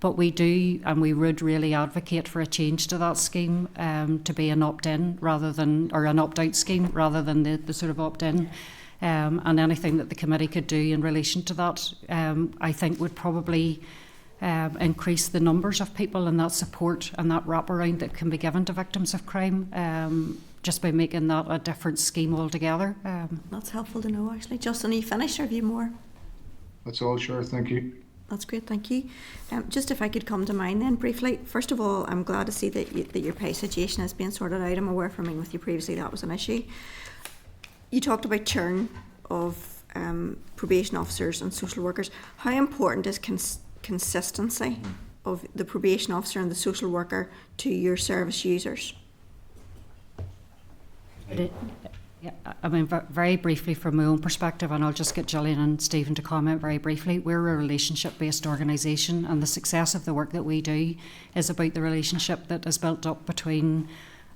But we do, and we would really advocate for a change to that scheme to be an opt-in or an opt-out scheme rather than the sort of opt-in. And anything that the committee could do in relation to that, I think would probably increase the numbers of people and that support and that wraparound that can be given to victims of crime, just by making that a different scheme altogether. That's helpful to know, actually. Justin, are you finished or have you more? That's all, sure. Thank you. That's great, thank you. Just if I could come to mine then briefly. First of all, I'm glad to see that your pay situation has been sorted out. I'm aware from meeting with you previously that was an issue. You talked about churn of probation officers and social workers. How important is consistency of the probation officer and the social worker to your service users? Yeah, I mean, very briefly from my own perspective, and I'll just get Gillian and Stephen to comment very briefly. We're a relationship-based organisation, and the success of the work that we do is about the relationship that is built up between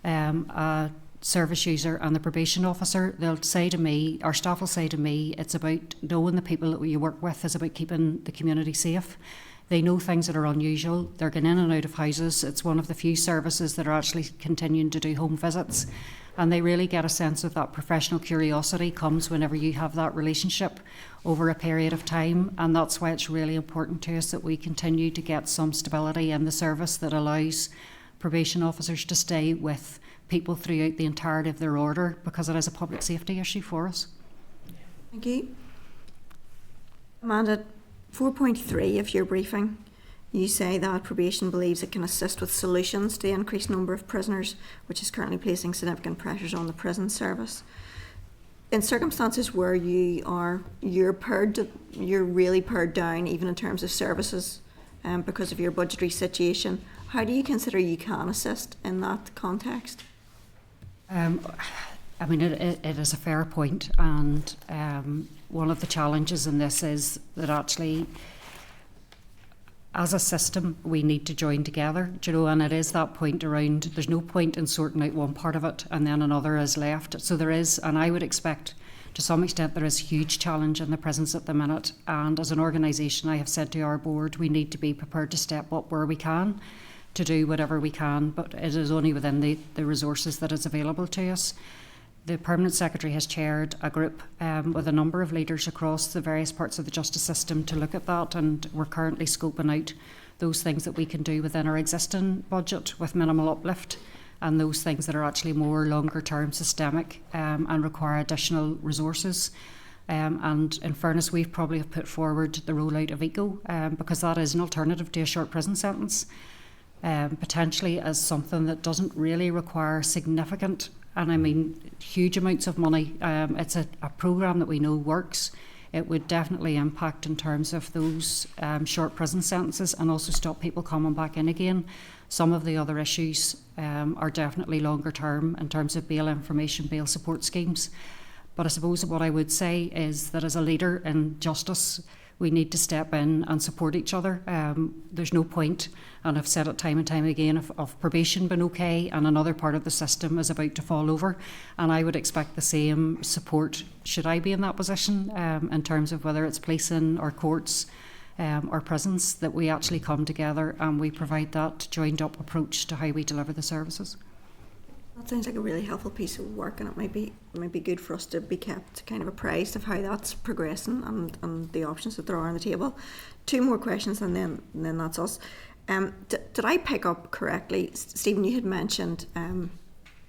a service user and the probation officer. They'll say to me, our staff will say to me, it's about knowing the people that you work with, is about keeping the community safe. They know things that are unusual. They're getting in and out of houses. It's one of the few services that are actually continuing to do home visits. And they really get a sense of that professional curiosity comes whenever you have that relationship over a period of time. And that's why it's really important to us that we continue to get some stability in the service that allows probation officers to stay with people throughout the entirety of their order, because it is a public safety issue for us. Thank you. Amanda, 4.3 of your briefing, you say that probation believes it can assist with solutions to the increased number of prisoners, which is currently placing significant pressures on the prison service. In circumstances where you're really pared down, even in terms of services, because of your budgetary situation, how do you consider you can assist in that context? I mean, it is a fair point, and one of the challenges in this is that actually, as a system, we need to join together, and it is that point around, there's no point in sorting out one part of it and then another is left. So there is, and I would expect to some extent there is a huge challenge in the prisons at the minute, and as an organisation I have said to our board we need to be prepared to step up where we can to do whatever we can, but it is only within the resources that is available to us. The Permanent Secretary has chaired a group with a number of leaders across the various parts of the justice system to look at that, and we're currently scoping out those things that we can do within our existing budget with minimal uplift, and those things that are actually more longer term systemic and require additional resources. And in fairness, we've probably have put forward the rollout of ECO because that is an alternative to a short prison sentence, potentially as something that doesn't really require significant, and I mean huge amounts of money. It's a programme that we know works. It would definitely impact in terms of those short prison sentences and also stop people coming back in again. Some of the other issues are definitely longer term in terms of bail information, bail support schemes. But I suppose what I would say is that as a leader in justice, we need to step in and support each other. There's no point, and I've said it time and time again, of probation being okay and another part of the system is about to fall over. And I would expect the same support should I be in that position in terms of whether it's policing or courts or prisons, that we actually come together and we provide that joined up approach to how we deliver the services. That sounds like a really helpful piece of work, and it might be good for us to be kept kind of apprised of how that's progressing and the options that there are on the table. 2 more questions, and then that's us. Did I pick up correctly, Stephen? You had mentioned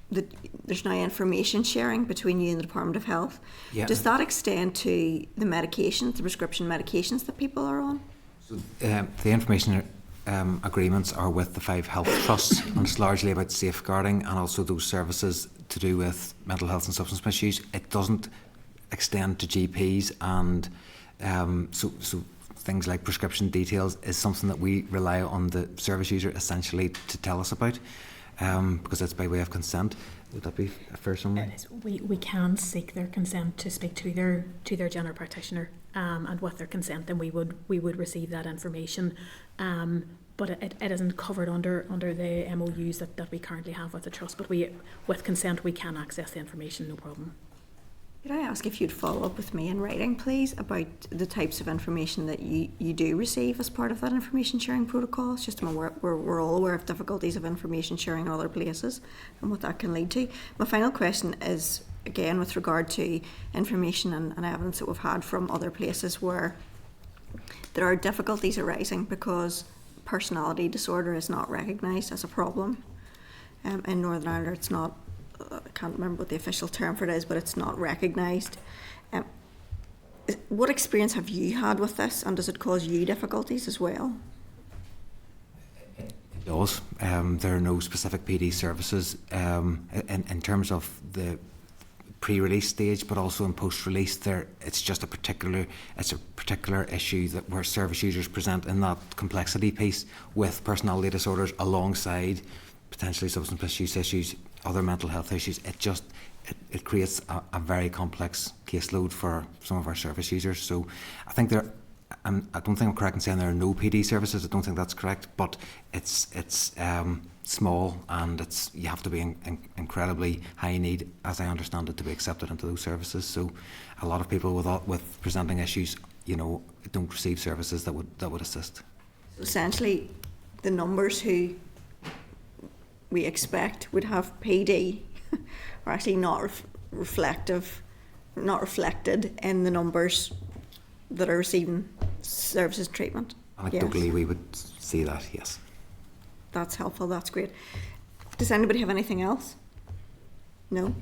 that there's now information sharing between you and the Department of Health. Yeah. Does that extend to the medications, the prescription medications that people are on? So, the information agreements are with the 5 health trusts, and it's largely about safeguarding and also those services to do with mental health and substance misuse. It doesn't extend to GPs, and so things like prescription details is something that we rely on the service user essentially to tell us about, because it's by way of consent. Would that be a fair summary? We can seek their consent to speak to their general practitioner, and with their consent, then we would receive that information. But it isn't covered under the MOUs that we currently have with the trust. But with consent, we can access the information, no problem. Could I ask if you'd follow up with me in writing, please, about the types of information that you do receive as part of that information sharing protocol? It's just we're all aware of difficulties of information sharing in other places and what that can lead to. My final question is, again, with regard to information and evidence that we've had from other places where there are difficulties arising because personality disorder is not recognised as a problem. In Northern Ireland, it's not, I can't remember what the official term for it is, but it's not recognised. What experience have you had with this, and does it cause you difficulties as well? It does. There are no specific PD services in terms of the pre-release stage, but also in post-release. It's just a particular issue that where service users present in that complexity piece with personality disorders alongside potentially substance misuse issues, other mental health issues. It creates a very complex caseload for some of our service users. So I think I don't think I'm correct in saying there are no PD services. I don't think that's correct, but it's small, and you have to be in incredibly high need, as I understand it, to be accepted into those services. So a lot of people with presenting issues, don't receive services that would assist. Essentially, the numbers who we expect would have PD are actually not reflected in the numbers that are receiving services treatment. Anecdotally, yes. We would see that, yes. That's helpful, that's great. Does anybody have anything else? No?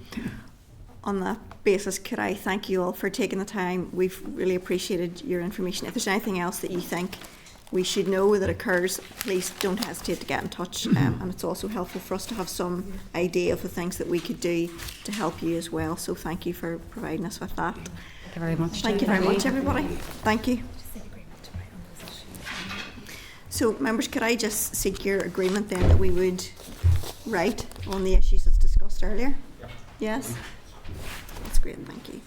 On that basis, could I thank you all for taking the time? We've really appreciated your information. If there's anything else that you think we should know that occurs, please don't hesitate to get in touch. And it's also helpful for us to have some idea of the things that we could do to help you as well. So thank you for providing us with that. Thank you very much. Thank you very much, everybody. Thank you. So, members, could I just seek your agreement then that we would write on the issues that's discussed earlier? Yep. Yes? That's great, thank you.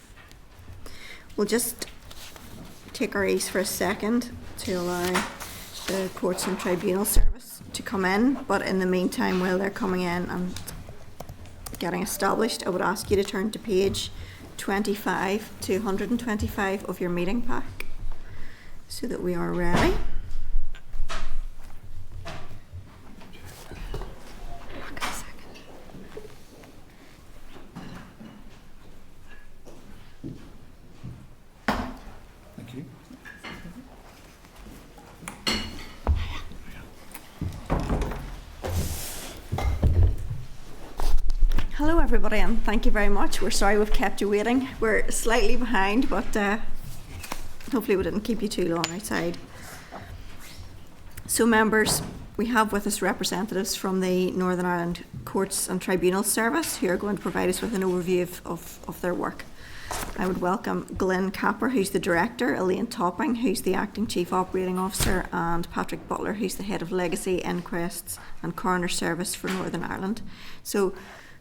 We'll just take our ease for a second to allow the Courts and Tribunal service to come in, but in the meantime, while they're coming in and getting established, I would ask you to turn to page 25 to 125 of your meeting pack so that we are ready. Hello everybody, and thank you very much. We're sorry we've kept you waiting. We're slightly behind, but hopefully we didn't keep you too long outside. So members, we have with us representatives from the Northern Ireland Courts and Tribunals Service who are going to provide us with an overview of their work. I would welcome Glenn Capper, who's the Director, Elaine Topping, who's the Acting Chief Operating Officer, and Patrick Butler, who's the Head of Legacy, Inquests and Coroner Service for Northern Ireland. So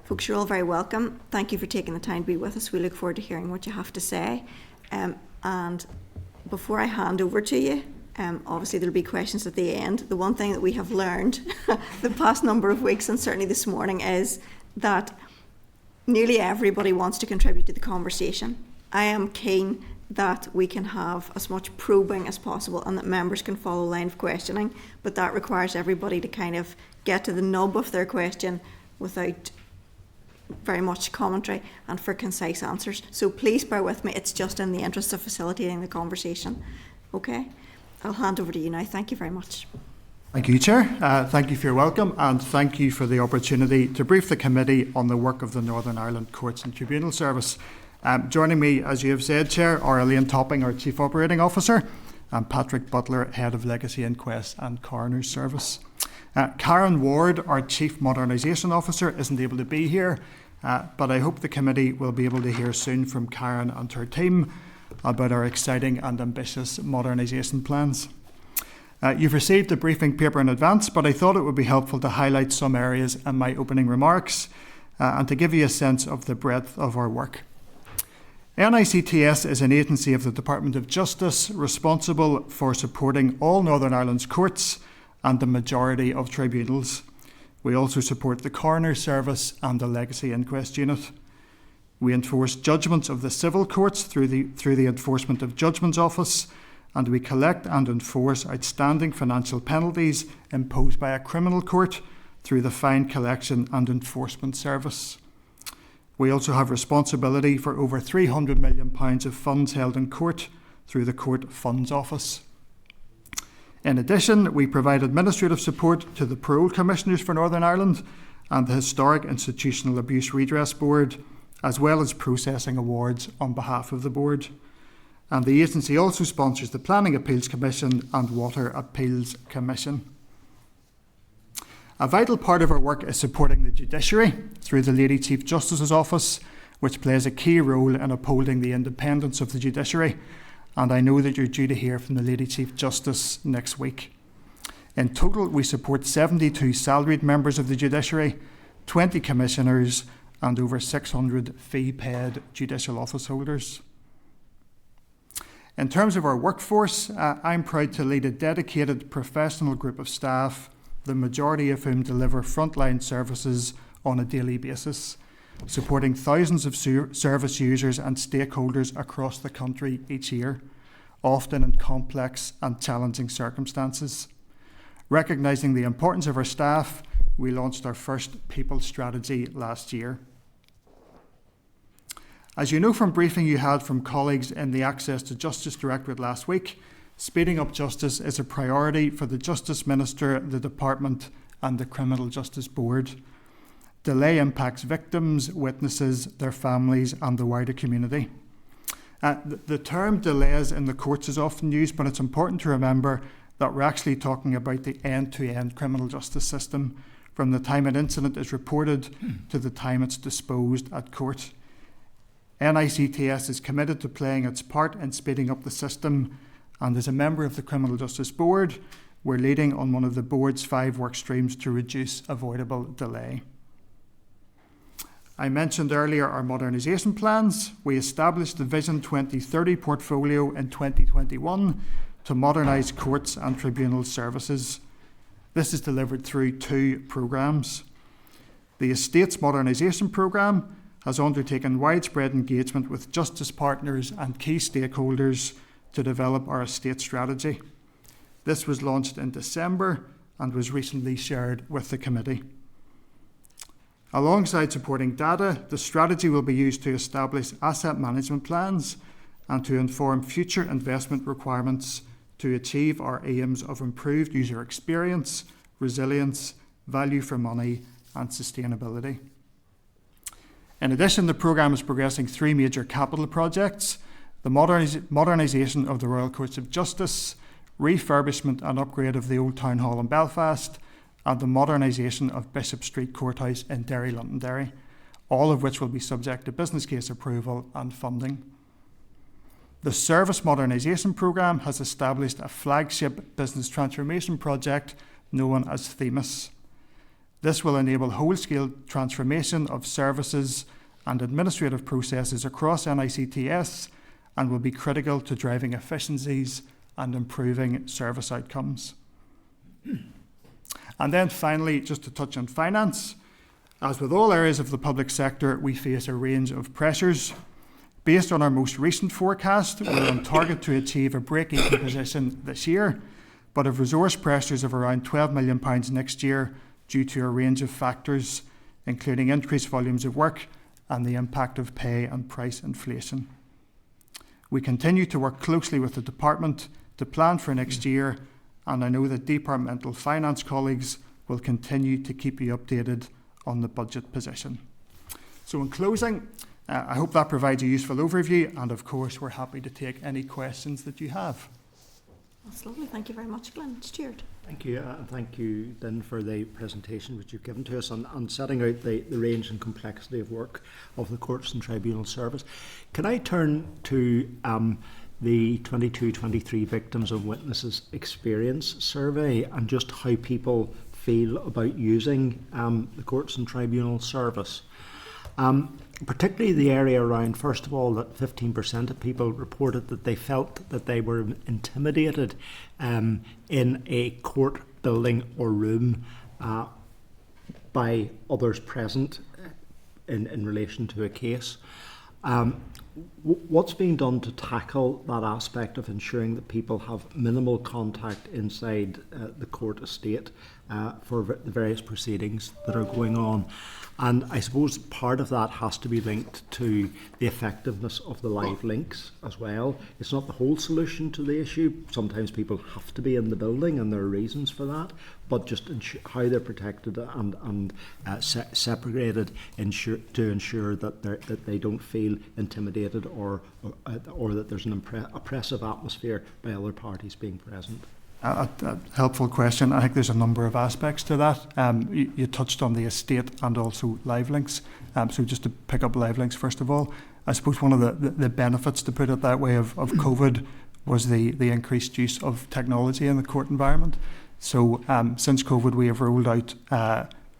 folks, you're all very welcome. Thank you for taking the time to be with us. We look forward to hearing what you have to say. And before I hand over to you, obviously there'll be questions at the end. The one thing that we have learned the past number of weeks, and certainly this morning, is that nearly everybody wants to contribute to the conversation. I am keen that we can have as much probing as possible and that members can follow line of questioning, but that requires everybody to kind of get to the nub of their question without very much commentary and for concise answers. So please bear with me, it's just in the interest of facilitating the conversation. Okay, I'll hand over to you now. Thank you very much. Thank you, Chair. Thank you for your welcome, and thank you for the opportunity to brief the committee on the work of the Northern Ireland Courts and Tribunal Service. Joining me, as you have said, Chair, are Elaine Topping, our Chief Operating Officer, and Patrick Butler, Head of Legacy Inquests and Coroner's Service. Karen Ward, our Chief Modernization Officer, isn't able to be here, but I hope the committee will be able to hear soon from Karen and her team about our exciting and ambitious modernisation plans. You've received a briefing paper in advance, but I thought it would be helpful to highlight some areas in my opening remarks and to give you a sense of the breadth of our work. NICTS is an agency of the Department of Justice responsible for supporting all Northern Ireland's courts and the majority of tribunals. We also support the Coroner's Service and the Legacy Inquest Unit. We enforce judgments of the civil courts through the Enforcement of Judgments Office, and we collect and enforce outstanding financial penalties imposed by a criminal court through the Fine Collection and Enforcement Service. We also have responsibility for over £300 million of funds held in court through the Court Funds Office. In addition, we provide administrative support to the Parole Commissioners for Northern Ireland and the Historic Institutional Abuse Redress Board, as well as processing awards on behalf of the board. And the agency also sponsors the Planning Appeals Commission and Water Appeals Commission. A vital part of our work is supporting the judiciary through the Lady Chief Justice's Office, which plays a key role in upholding the independence of the judiciary, and I know that you're due to hear from the Lady Chief Justice next week. In total, we support 72 salaried members of the judiciary, 20 commissioners, and over 600 fee-paid judicial office holders. In terms of our workforce, I'm proud to lead a dedicated professional group of staff, the majority of whom deliver frontline services on a daily basis, supporting thousands of service users and stakeholders across the country each year, often in complex and challenging circumstances. Recognising the importance of our staff, we launched our first people strategy last year. As you know from briefing you had from colleagues in the Access to Justice Directorate last week, speeding up justice is a priority for the Justice Minister, the Department and the Criminal Justice Board. Delay impacts victims, witnesses, their families and the wider community. The term delays in the courts is often used, but it's important to remember that we're actually talking about the end-to-end criminal justice system, from the time an incident is reported to the time it's disposed at court. NICTS is committed to playing its part in speeding up the system, and as a member of the Criminal Justice Board, we're leading on one of the board's 5 work streams to reduce avoidable delay. I mentioned earlier our modernisation plans. We established the Vision 2030 portfolio in 2021 to modernise courts and tribunal services. This is delivered through 2 programmes. The Estates Modernisation Programme has undertaken widespread engagement with justice partners and key stakeholders to develop our estate strategy. This was launched in December and was recently shared with the committee. Alongside supporting data, the strategy will be used to establish asset management plans and to inform future investment requirements to achieve our aims of improved user experience, resilience, value for money and sustainability. In addition, the programme is progressing 3 major capital projects: the modernisation of the Royal Courts of Justice, refurbishment and upgrade of the Old Town Hall in Belfast, and the modernisation of Bishop Street Courthouse in Derry, Londonderry, all of which will be subject to business case approval and funding. The Service Modernisation Programme has established a flagship business transformation project known as Themis. This will enable whole-scale transformation of services and administrative processes across NICTS and will be critical to driving efficiencies and improving service outcomes. And then finally, just to touch on finance. As with all areas of the public sector, we face a range of pressures. Based on our most recent forecast, we're on target to achieve a break-even position this year, but have resource pressures of around £12 million next year due to a range of factors, including increased volumes of work and the impact of pay and price inflation. We continue to work closely with the department to plan for next year, and I know that departmental finance colleagues will continue to keep you updated on the budget position. So in closing, I hope that provides a useful overview, and of course we're happy to take any questions that you have. That's lovely. Thank you very much, Glenn. Stuart. Thank you, and thank you, Lynn, for the presentation which you've given to us and setting out the range and complexity of work of the Courts and Tribunal Service. Can I turn to the 22-23 Victims and Witnesses Experience Survey and just how people feel about using the Courts and Tribunal Service? Particularly the area around, first of all, that 15% of people reported that they felt that they were intimidated in a court building or room by others present in relation to a case. What's being done to tackle that aspect of ensuring that people have minimal contact inside the court estate for the various proceedings that are going on? And I suppose part of that has to be linked to the effectiveness of the live links as well. It's not the whole solution to the issue. Sometimes people have to be in the building and there are reasons for that, but just how they're protected and separated to ensure that they don't feel intimidated or that there's an oppressive atmosphere by other parties being present. A helpful question. I think there's a number of aspects to that. You touched on the estate and also live links. So just to pick up live links first of all, I suppose one of the benefits, to put it that way, of COVID was the increased use of technology in the court environment. So since COVID, we have rolled out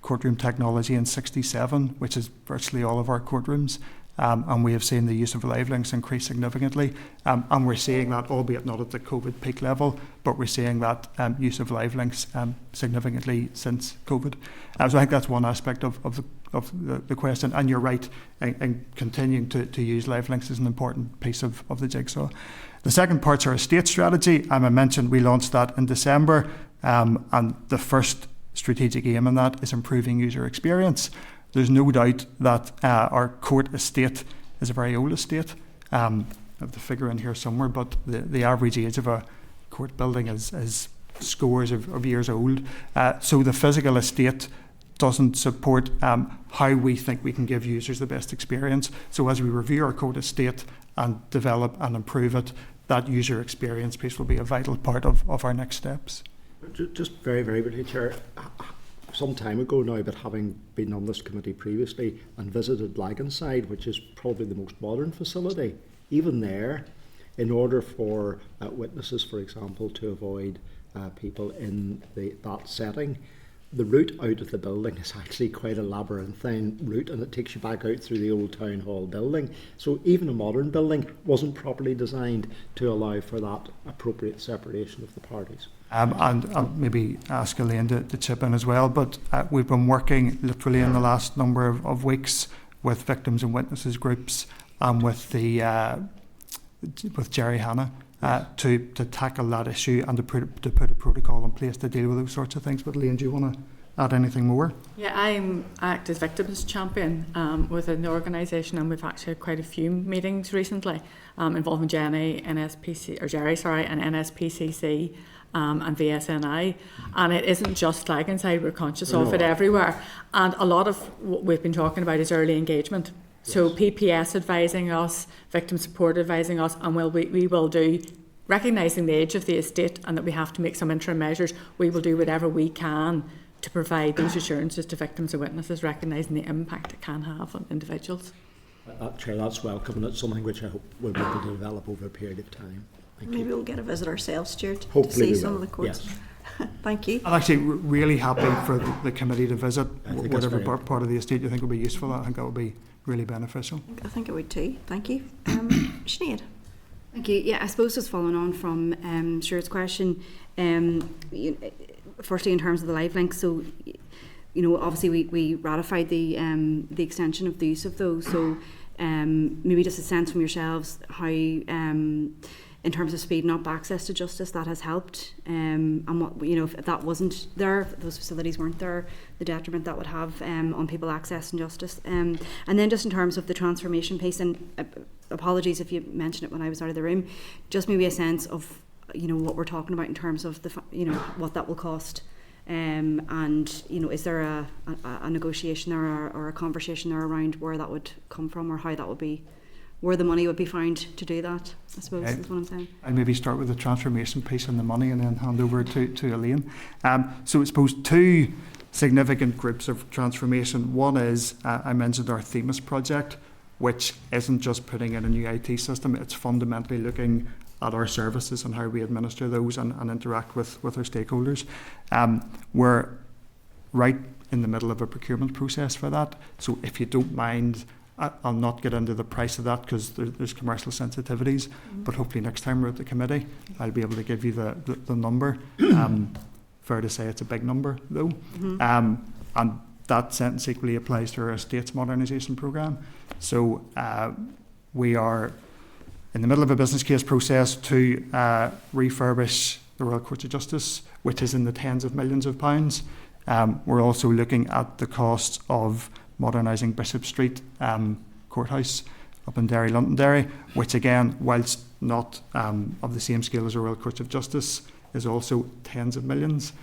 courtroom technology in 67, which is virtually all of our courtrooms. And we have seen the use of live links increase significantly. And we're seeing that, albeit not at the COVID peak level, but we're seeing that use of live links significantly since COVID. So I think that's one aspect of the question. And you're right, in continuing to use live links is an important piece of the jigsaw. The second part's our estate strategy. I mentioned we launched that in December. And the first strategic aim in that is improving user experience. There's no doubt that our court estate is a very old estate. I have the figure in here somewhere, but the average age of a court building is scores of years old. So the physical estate doesn't support how we think we can give users the best experience. So as we review our court estate and develop and improve it, that user experience piece will be a vital part of our next steps. Just very, very briefly, Chair. Some time ago now, but having been on this committee previously and visited Laganside, which is probably the most modern facility, even there, in order for witnesses, for example, to avoid people in that setting, the route out of the building is actually quite a labyrinthine route, and it takes you back out through the old town hall building. So even a modern building wasn't properly designed to allow for that appropriate separation of the parties. And I'll maybe ask Elaine to chip in as well, but we've been working literally in the last number of weeks with victims and witnesses groups and with Jerry Hanna to tackle that issue and to put a protocol in place to deal with those sorts of things. But Elaine, do you want to add anything more? Yeah, I act as victims champion within the organisation, and we've actually had quite a few meetings recently involving Jerry, and NSPCC. And VSNI, and it isn't just Laganside, we're conscious of it everywhere, and a lot of what we've been talking about is early engagement. Yes. So PPS advising us, victim support advising us, and we will do, recognising the age of the estate and that we have to make some interim measures, we will do whatever we can to provide those assurances to victims and witnesses, recognising the impact it can have on individuals. Chair, that's welcome, and it's something which I hope we'll be able to develop over a period of time. Maybe we'll get a visit ourselves, Stuart, hopefully to see some of the courts. Yes. Thank you. I'm actually really happy for the committee to visit whatever part of the estate you think will be useful. I think that would be really beneficial. I think it would too. Thank you. Sinead. Thank you. Yeah, I suppose just following on from Stuart's question, firstly in terms of the live links, so obviously we ratified the extension of the use of those. So maybe just a sense from yourselves how, in terms of speeding up access to justice, that has helped, and what, you know, if that wasn't there, if those facilities weren't there, the detriment that would have on people accessing justice. And then just in terms of the transformation piece, and apologies if you mentioned it when I was out of the room, just maybe a sense of, you know, what we're talking about in terms of the, you know, what that will cost. And, you know, is there a negotiation or a conversation there around where that would come from, or how that would be, where the money would be found to do that, I suppose, is what I'm saying. I'll maybe start with the transformation piece and the money, and then hand over to Elaine. So I suppose two significant groups of transformation. One is, I mentioned our Themis project, which isn't just putting in a new IT system, it's fundamentally looking at our services and how we administer those and interact with our stakeholders. We're right in the middle of a procurement process for that. So if you don't mind, I'll not get into the price of that because there's commercial sensitivities, but hopefully next time we're at the committee, I'll be able to give you the number. Fair to say it's a big number though. And that sentence equally applies to our estates modernisation programme. So we are in the middle of a business case process to refurbish the Royal Courts of Justice, which is in the tens of millions of pounds. We're also looking at the costs of modernising Bishop Street Courthouse up in Derry, Londonderry, which again, whilst not of the same scale as the Royal Courts of Justice, is also tens of millions.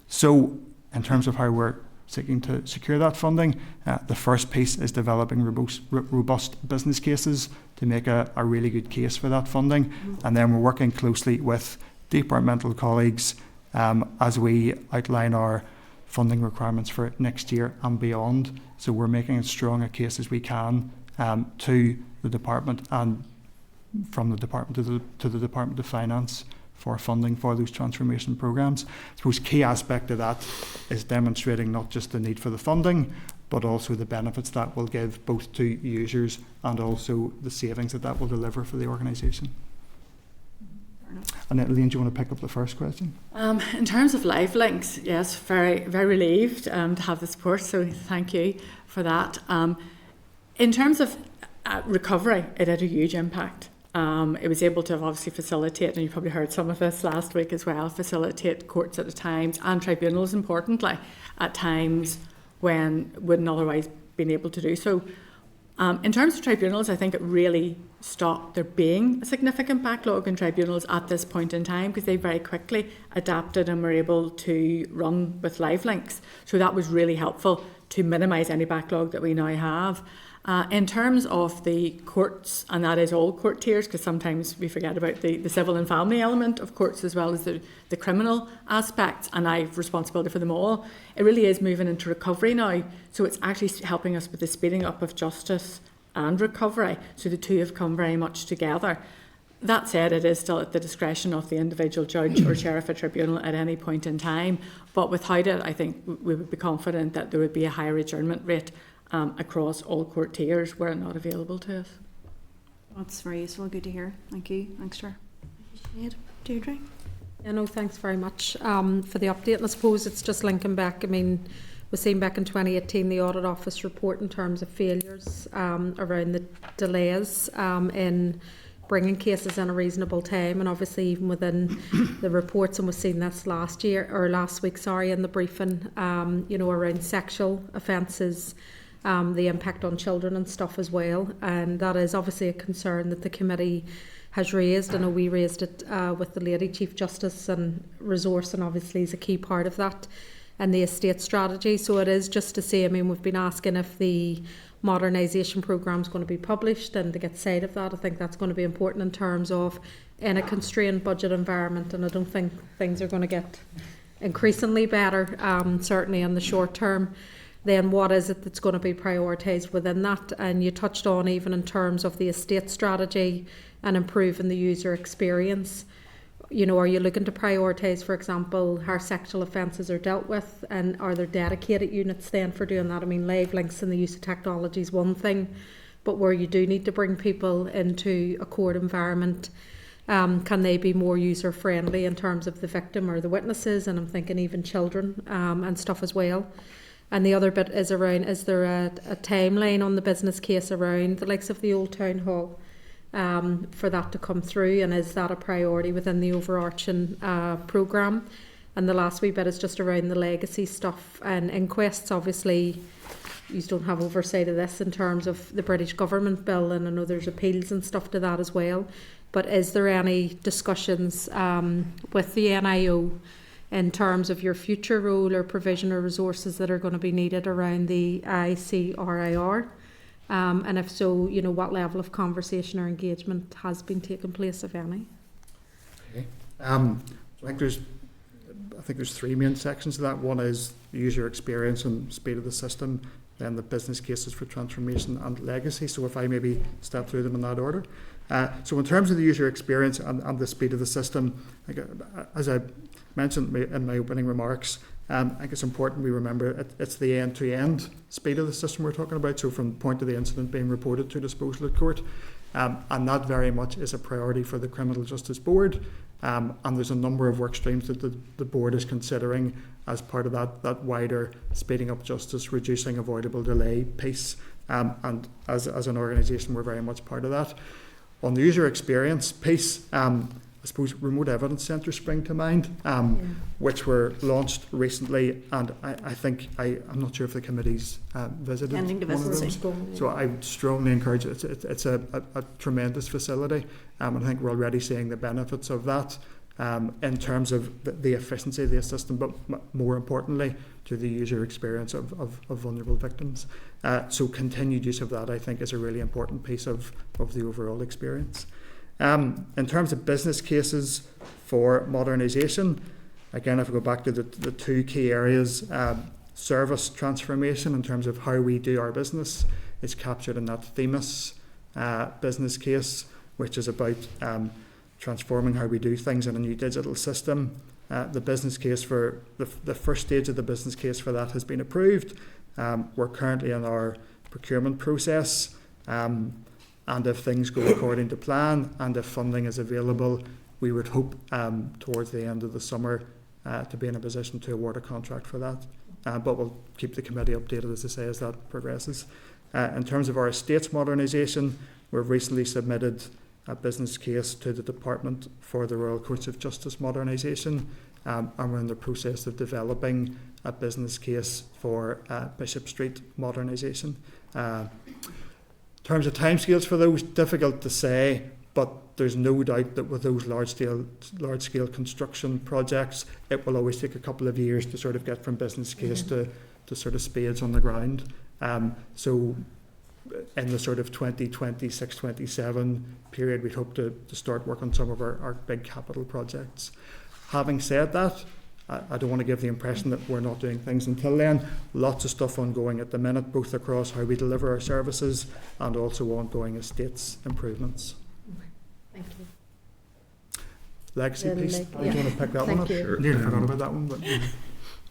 So in terms of how we're seeking to secure that funding, the first piece is developing robust business cases to make a really good case for that funding. And then we're working closely with departmental colleagues as we outline our funding requirements for next year and beyond. So we're making as strong a case as we can to the department and from the department to the Department of Finance for funding for those transformation programmes. I suppose key aspect of that is demonstrating not just the need for the funding, but also the benefits that will give both to users and also the savings that will deliver for the organisation. And then, Elaine, do you want to pick up the first question? In terms of live links, yes, very, very relieved to have the support, so thank you for that. In terms of recovery, it had a huge impact. It was able to obviously facilitate, and you probably heard some of this last week as well, facilitate courts at times and tribunals, importantly, at times when wouldn't otherwise been able to do so. In terms of tribunals, I think it really stopped there being a significant backlog in tribunals at this point in time, because they very quickly adapted and were able to run with live links. So that was really helpful to minimise any backlog that we now have. In terms of the courts, and that is all court tiers, because sometimes we forget about the civil and family element of courts as well as the criminal aspects, and I have responsibility for them all. It really is moving into recovery now, so it's actually helping us with the speeding up of justice and recovery, so the two have come very much together. That said, it is still at the discretion of the individual judge or sheriff at tribunal at any point in time, but without it, I think we would be confident that there would be a higher adjournment rate across all court tiers were it not available to us. That's very useful, good to hear. Thank you. Thanks, Chair. Deirdre? Yeah, no, thanks very much for the update. And I suppose it's just linking back. I mean, we've seen back in 2018 the Audit Office report in terms of failures around the delays in bringing cases in a reasonable time, and obviously even within the reports, and we've seen this last week, in the briefing, around sexual offences, the impact on children and stuff as well, and that is obviously a concern that the committee has raised. I know we raised it with the Lady Chief Justice, and resource and obviously is a key part of that, and the estate strategy. So it is just to say, I mean, we've been asking if the Modernization programme is going to be published and to get sight of that. I think that's going to be important in terms of in a constrained budget environment, and I don't think things are going to get increasingly better, certainly in the short term. Then what is it that's going to be prioritised within that? And you touched on even in terms of the estate strategy and improving the user experience. You know, are you looking to prioritise, for example, how sexual offences are dealt with, and are there dedicated units then for doing that? I mean, live links and the use of technology is one thing, but where you do need to bring people into a court environment, can they be more user friendly in terms of the victim or the witnesses? And I'm thinking even children and stuff as well. And the other bit is around, is there a timeline on the business case around the likes of the Old Town Hall for that to come through, and is that a priority within the overarching programme? And the last wee bit is just around the legacy stuff and inquests. Obviously, you don't have oversight of this in terms of the British government bill, and I know there's appeals and stuff to that as well. But is there any discussions with the NIO in terms of your future role or provision or resources that are going to be needed around the ICRIR? And if so, you know, what level of conversation or engagement has been taking place, if any? Okay. I think there's three main sections of that. One is user experience and speed of the system, then the business cases for transformation and legacy. So if I maybe step through them in that order. So in terms of the user experience and the speed of the system, as I mentioned in my opening remarks, I think it's important we remember it's the end-to-end speed of the system we're talking about. So from the point of the incident being reported to disposal at court, and that very much is a priority for the Criminal Justice Board. And there's a number of work streams that the board is considering as part of that wider speeding up justice, reducing avoidable delay piece. And as an organisation, we're very much part of that. On the user experience piece, I suppose remote evidence centres spring to mind, which were launched recently, and I think I'm not sure if the committee's visited Ending to one of visit. those. So I would strongly encourage it. It's a tremendous facility, and I think we're already seeing the benefits of that in terms of the efficiency of the system, but more importantly to the user experience of vulnerable victims. So continued use of that, I think, is a really important piece of the overall experience. In terms of business cases for modernisation, again, if we go back to the two key areas, service transformation in terms of how we do our business is captured in that Themis business case, which is about transforming how we do things in a new digital system. The business case for the first stage of the business case for that has been approved. We're currently in our procurement process. And if things go according to plan and if funding is available, we would hope towards the end of the summer to be in a position to award a contract for that. But we'll keep the committee updated, as I say, as that progresses. In terms of our estates modernisation, we've recently submitted a business case to the Department for the Royal Courts of Justice modernisation, and we're in the process of developing a business case for Bishop Street modernisation. In terms of timescales for those, difficult to say, but there's no doubt that with those large-scale construction projects, it will always take a couple of years to sort of get from business case to sort of spades on the ground. So in the sort of 2026-27 period, we'd hope to start work on some of our big capital projects. Having said that, I don't want to give the impression that we're not doing things until then. Lots of stuff ongoing at the minute, both across how we deliver our services and also ongoing estates improvements. Thank you. Legacy piece, do you want to pick that Thank one up? you. Sure. Nearly forgot about that one. But,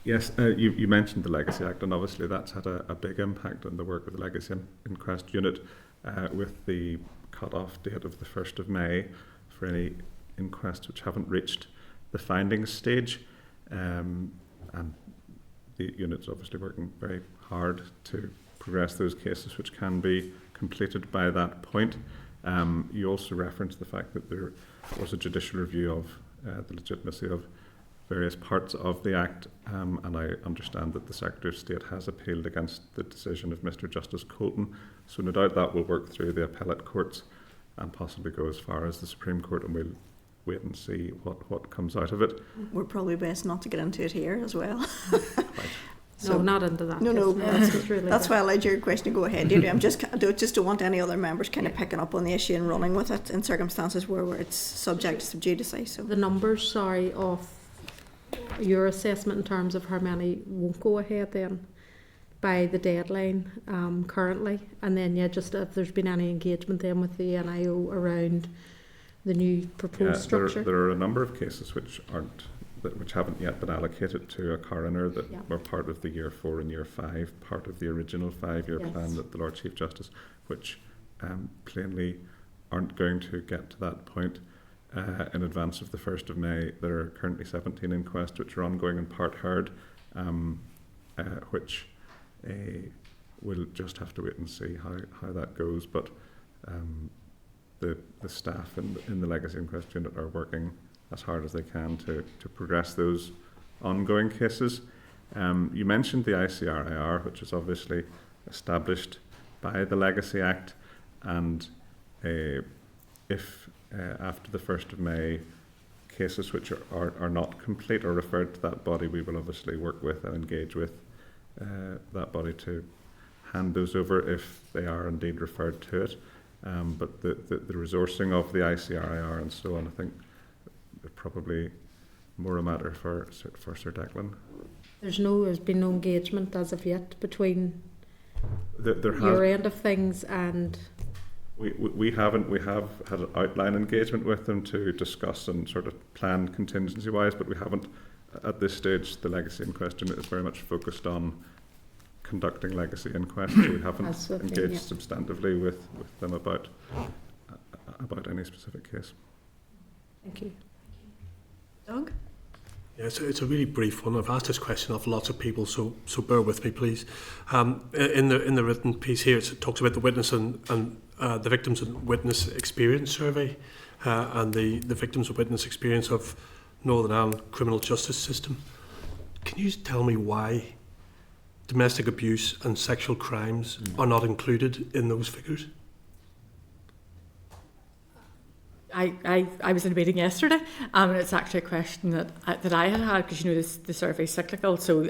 Yes, you mentioned the Legacy Act, and obviously that's had a big impact on the work of the Legacy Inquest Unit with the cut-off date of the 1st of May for any inquests which haven't reached the findings stage. And the unit's obviously working very hard to progress those cases which can be completed by that point. You also referenced the fact that there was a judicial review of the legitimacy of various parts of the Act, and I understand that the Secretary of State has appealed against the decision of Mr. Justice Colton, so no doubt that will work through the appellate courts and possibly go as far as the Supreme Court, and we'll wait and see what comes out of it. We're probably best not to get into it here as well. No, not into that. No, really that's why I allowed your question to go ahead. Deirdre. I don't want any other members kind of picking up on the issue and running with it in circumstances where it's subject to judice. So the numbers, of your assessment in terms of how many won't go ahead then by the deadline currently, and then just if there's been any engagement then with the NIO around the new proposed structure. There are a number of cases which haven't yet been allocated to a coroner that were part of the Year 4 and Year 5, part of the original 5-year plan that the Lord Chief Justice, which plainly aren't going to get to that point in advance of the 1st of May. There are currently 17 inquests which are ongoing and part heard, which we'll just have to wait and see how that goes. But the staff in the Legacy Inquest Unit are working as hard as they can to progress those ongoing cases. You mentioned the ICRIR, which is obviously established by the Legacy Act, and if after the 1st of May cases which are not complete or referred to that body, we will obviously work with and engage with that body to hand those over if they are indeed referred to it. But the resourcing of the ICRIR and so on, I think, probably more a matter for Sir Declan. There's been no engagement as of yet between there your end of things and... We have had an outline engagement with them to discuss and sort of plan contingency wise, but we haven't at this stage. The Legacy Inquest Unit is very much focused on conducting legacy inquests, so we haven't engaged substantively with them about any specific case. Thank you. Doug? Yeah, it's a really brief one. I've asked this question of lots of people, so bear with me, please. In the written piece here, it talks about the witness and the Victims and Witness Experience Survey and the Victims and Witness Experience of Northern Ireland Criminal Justice System. Can you tell me why domestic abuse and sexual crimes are not included in those figures? I was in a meeting yesterday, and it's actually a question that I had because the survey's cyclical, so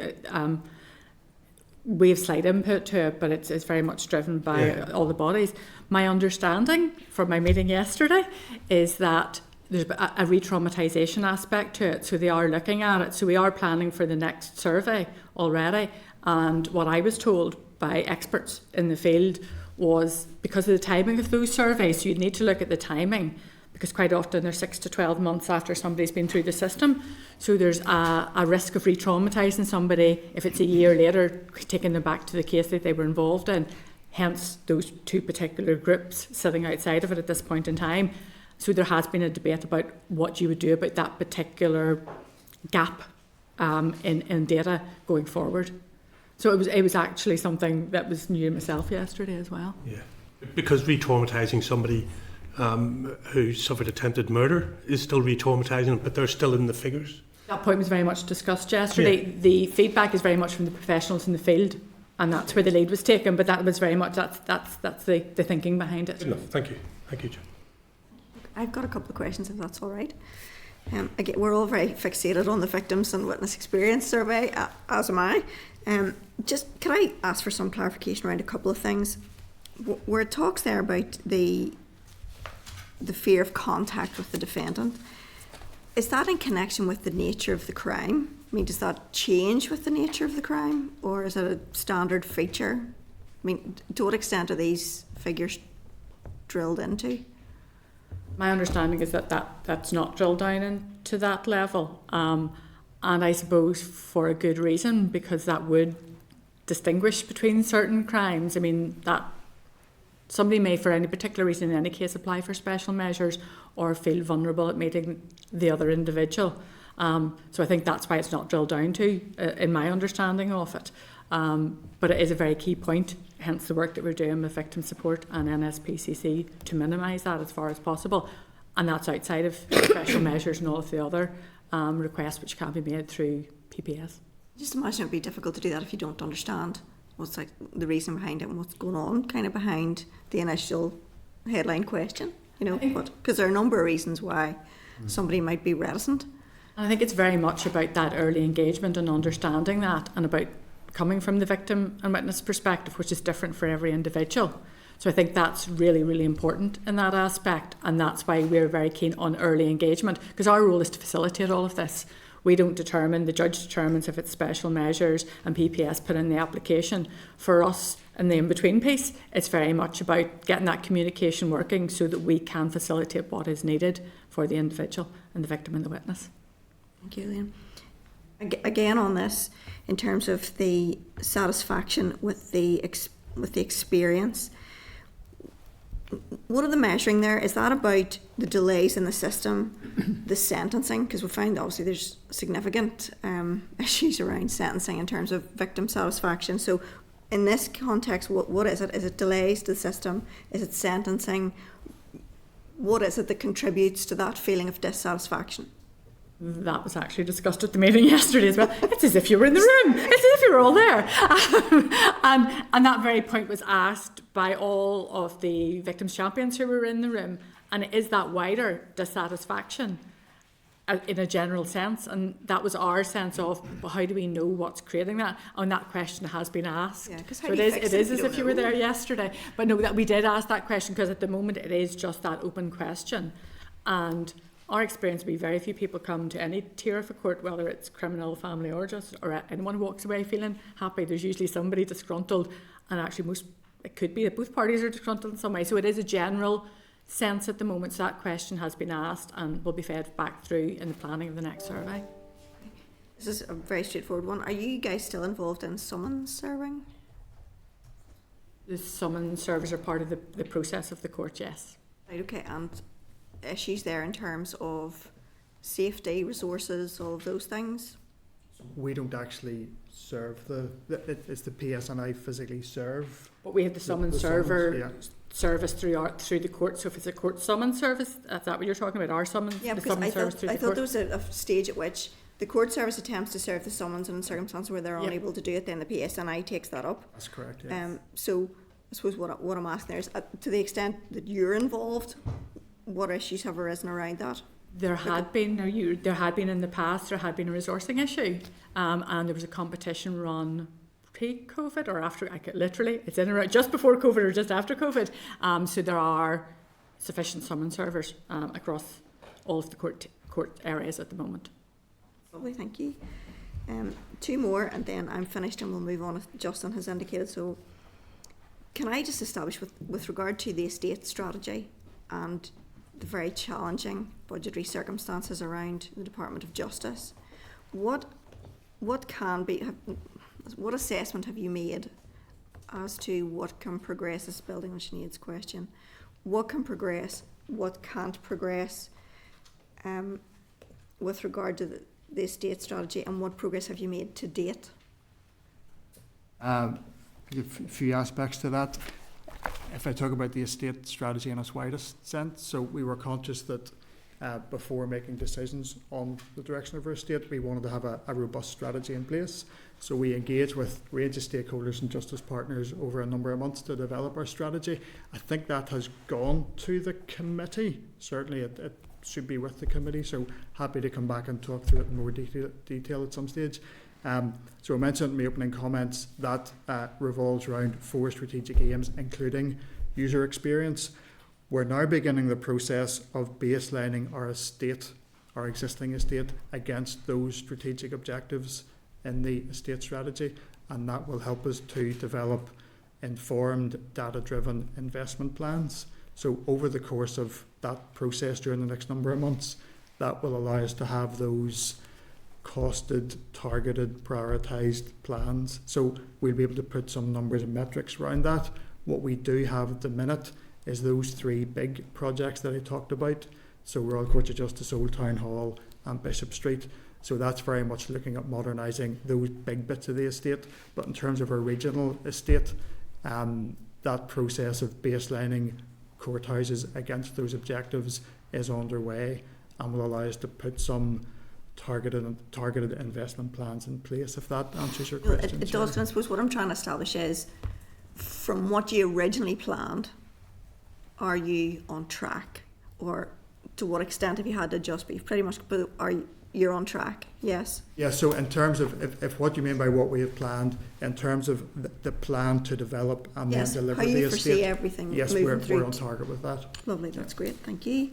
we have slight input to it, but it's very much driven by all the bodies. My understanding from my meeting yesterday is that there's a re-traumatisation aspect to it, so they are looking at it. So we are planning for the next survey already, and what I was told by experts in the field was because of the timing of those surveys, so you'd need to look at the timing, because quite often they're 6 to 12 months after somebody's been through the system. So there's a risk of re-traumatising somebody if it's a year later, taking them back to the case that they were involved in. Hence, those two particular groups sitting outside of it at this point in time. So there has been a debate about what you would do about that particular gap in data going forward. So it was actually something that was new to myself yesterday as well. Yeah, because re-traumatising somebody who suffered attempted murder is still re-traumatising, but they're still in the figures. That point was very much discussed yesterday. Yeah. The feedback is very much from the professionals in the field, and that's where the lead was taken. But that was very much that's the thinking behind it. Good enough. Thank you, John. I've got a couple of questions, if that's all right. Again, we're all very fixated on the Victims and Witness Experience Survey, as am I. Just can I ask for some clarification around a couple of things? Where it talks there about the fear of contact with the defendant, is that in connection with the nature of the crime? I mean, does that change with the nature of the crime, or is it a standard feature? I mean, to what extent are these figures drilled into? My understanding is that's not drilled down into that level, and I suppose for a good reason, because that would distinguish between certain crimes. I mean, that somebody may, for any particular reason in any case, apply for special measures or feel vulnerable at meeting the other individual. So I think that's why it's not drilled down to, in my understanding of it. But it is a very key point, hence the work that we're doing with victim support and NSPCC to minimise that as far as possible. And that's outside of special measures and all of the other requests which can be made through PPS. Just imagine it would be difficult to do that if you don't understand what's like the reason behind it and what's going on kind of behind the initial headline question, because there are a number of reasons why somebody might be reticent. And I think it's very much about that early engagement and understanding that, and about coming from the victim and witness perspective, which is different for every individual. So I think that's really, really important in that aspect, and that's why we're very keen on early engagement, because our role is to facilitate all of this. We don't determine, the judge determines if it's special measures and PPS put in the application. For us, in the in-between piece, it's very much about getting that communication working so that we can facilitate what is needed for the individual and the victim and the witness. Thank you, Liam. Again on this, in terms of the satisfaction with the experience, what are the measuring there? Is that about the delays in the system, the sentencing? Because we find obviously there's significant issues around sentencing in terms of victim satisfaction. So in this context, what is it? Is it delays to the system? Is it sentencing? What is it that contributes to that feeling of dissatisfaction? That was actually discussed at the meeting yesterday as well. It's as if you were in the room. It's as if you were all there. And that very point was asked by all of the victims' champions who were in the room. And is that wider dissatisfaction in a general sense? And that was our sense of, well, how do we know what's creating that? And that question has been asked. Yeah, so it is as if you were there yesterday. But no, that we did ask that question because at the moment it is just that open question. And our experience would be very few people come to any tier of a court, whether it's criminal, family or just, or anyone who walks away feeling happy. There's usually somebody disgruntled, and actually it could be that both parties are disgruntled in some way. So it is a general sense at the moment. So that question has been asked and will be fed back through in the planning of the next survey. This is a very straightforward one. Are you guys still involved in summons serving? The summons servers are part of the process of the court, yes. Right, okay, and issues there in terms of safety, resources, all of those things? We don't actually serve it's the PSNI physically serve. But we have the summons server service through the court. So if it's a court summons service, is that what you're talking about? Our summons, yeah, the because summons service through I the thought court? there was a stage at which the court service attempts to serve the summons, and in circumstances where they're unable to do it, then the PSNI takes that up. That's correct, yeah. So I suppose what I'm asking there is, to the extent that you're involved, what issues have arisen around that? There had been in the past. There had been a resourcing issue, and there was a competition run pre-COVID or after. Literally, it's in around just before COVID or just after COVID. So there are sufficient summons servers across all of the court areas at the moment. Lovely, thank you. Two more, and then I'm finished, and we'll move on, as Justin has indicated. So, can I just establish with regard to the estate strategy and the very challenging budgetary circumstances around the Department of Justice, what assessment have you made as to what can progress? This is building on Sinead's question. What can progress? What can't progress? With regard to the estate strategy, and what progress have you made to date? A few aspects to that. If I talk about the estate strategy in its widest sense, so we were conscious that before making decisions on the direction of our estate, we wanted to have a robust strategy in place. So we engaged with a range of stakeholders and justice partners over a number of months to develop our strategy. I think that has gone to the committee. Certainly it should be with the committee, so happy to come back and talk through it in more detail at some stage. So I mentioned in my opening comments that revolves around 4 strategic aims, including user experience. We're now beginning the process of baselining our existing estate against those strategic objectives in the estate strategy, and that will help us to develop informed, data-driven investment plans. So over the course of that process during the next number of months, that will allow us to have those costed, targeted, prioritised plans. So we'll be able to put some numbers and metrics around that. What we do have at the minute is those 3 big projects that I talked about. So Royal Court of Justice, Old Town Hall and Bishop Street. So that's very much looking at modernising those big bits of the estate. But in terms of our regional estate, that process of baselining courthouses against those objectives is underway and will allow us to put some targeted investment plans in place, if that answers your question. It does, and I suppose what I'm trying to establish is, from what you originally planned, are you on track? Or to what extent have you had to adjust? But you've pretty much, you're on track, yes? Yeah, so in terms of, if what you mean by what we have planned, in terms of the plan to develop and then deliver the estate. How you foresee everything moving through. We're on target with that. Lovely, that's great, thank you.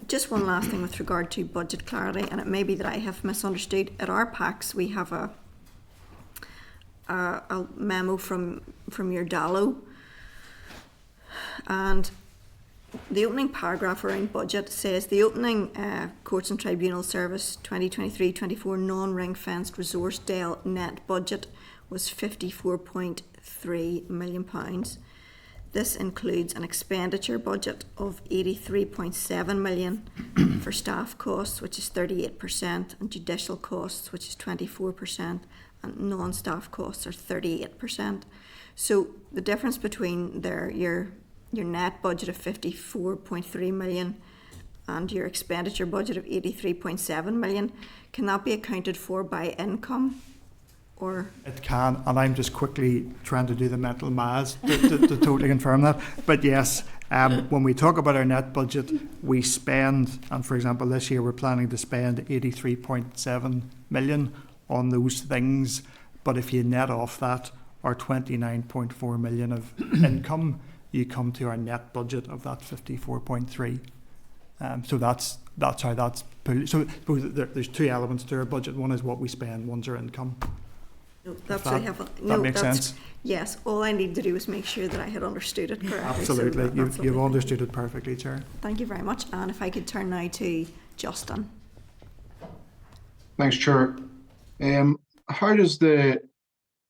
Just one last thing with regard to budget clarity, and it may be that I have misunderstood. At our packs, we have a memo from your DALO, and the opening paragraph around budget says the opening Courts and Tribunal Service 2023-24 non-ring-fenced resource DEL net budget was £54.3 million. This includes an expenditure budget of £83.7 million for staff costs, which is 38%, and judicial costs, which is 24%, and non-staff costs are 38%. So the difference between your net budget of 54.3 million and your expenditure budget of 83.7 million, can that be accounted for by income? Or it can, and I'm just quickly trying to do the mental maths to totally confirm that. But yes, when we talk about our net budget, we spend, and for example this year we're planning to spend 83.7 million on those things, but if you net off that our 29.4 million of income, you come to our net budget of that 54.3. So that's how that's pulled. So there's two elements to our budget. One is what we spend, one's our income. No, that's that makes sense. Yes, all I need to do is make sure that I had understood it correctly. Absolutely, So you've understood it perfectly, Chair. Thank you very much. And if I could turn now to Justin. Thanks, Chair. How does the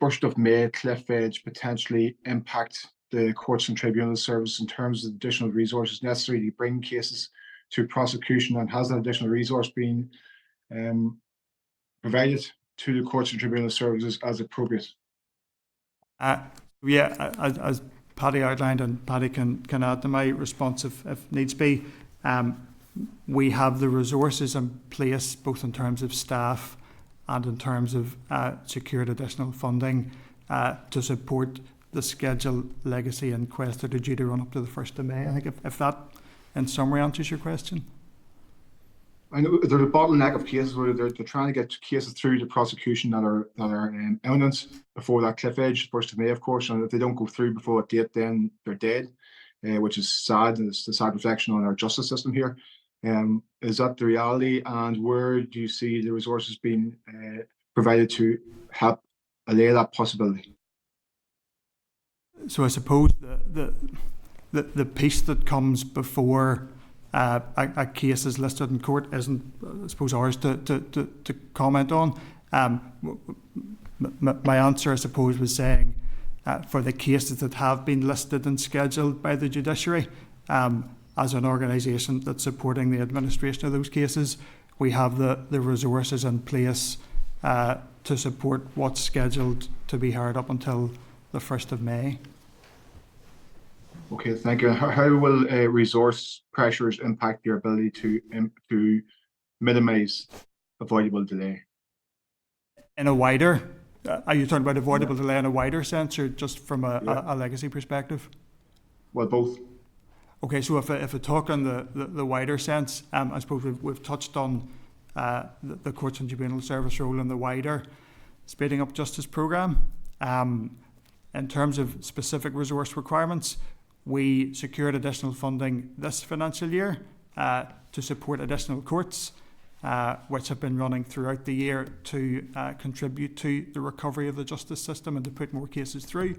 1st of May cliff edge potentially impact the courts and tribunal service in terms of additional resources necessary to bring cases to prosecution, and has that additional resource been provided to the courts and tribunal services as appropriate? Yeah, as Paddy outlined, and Paddy can add to my response if needs be, we have the resources in place both in terms of staff and in terms of secured additional funding to support the scheduled legacy inquests that are due to run up to the 1st of May. I think if that in summary answers your question. I know there's a bottleneck of cases where they're trying to get cases through to prosecution that are imminent before that cliff edge, 1st of May, of course, and if they don't go through before that date, then they're dead, which is sad. It's the sad reflection on our justice system here. Is that the reality, and where do you see the resources being provided to help allay that possibility? So I suppose the piece that comes before a case is listed in court isn't, I suppose, ours to comment on. My answer, I suppose, was saying for the cases that have been listed and scheduled by the judiciary, as an organisation that's supporting the administration of those cases, we have the resources in place to support what's scheduled to be heard up until the 1st of May. Okay, thank you. How will resource pressures impact your ability to minimise avoidable delay? In a wider, are you talking about avoidable delay in a wider sense, or just from a legacy perspective? Well, both. Okay, so if I talk on the wider sense, I suppose we've touched on the Courts and Tribunal Service role in the wider Speeding Up Justice programme. In terms of specific resource requirements, we secured additional funding this financial year to support additional courts, which have been running throughout the year to contribute to the recovery of the justice system and to put more cases through.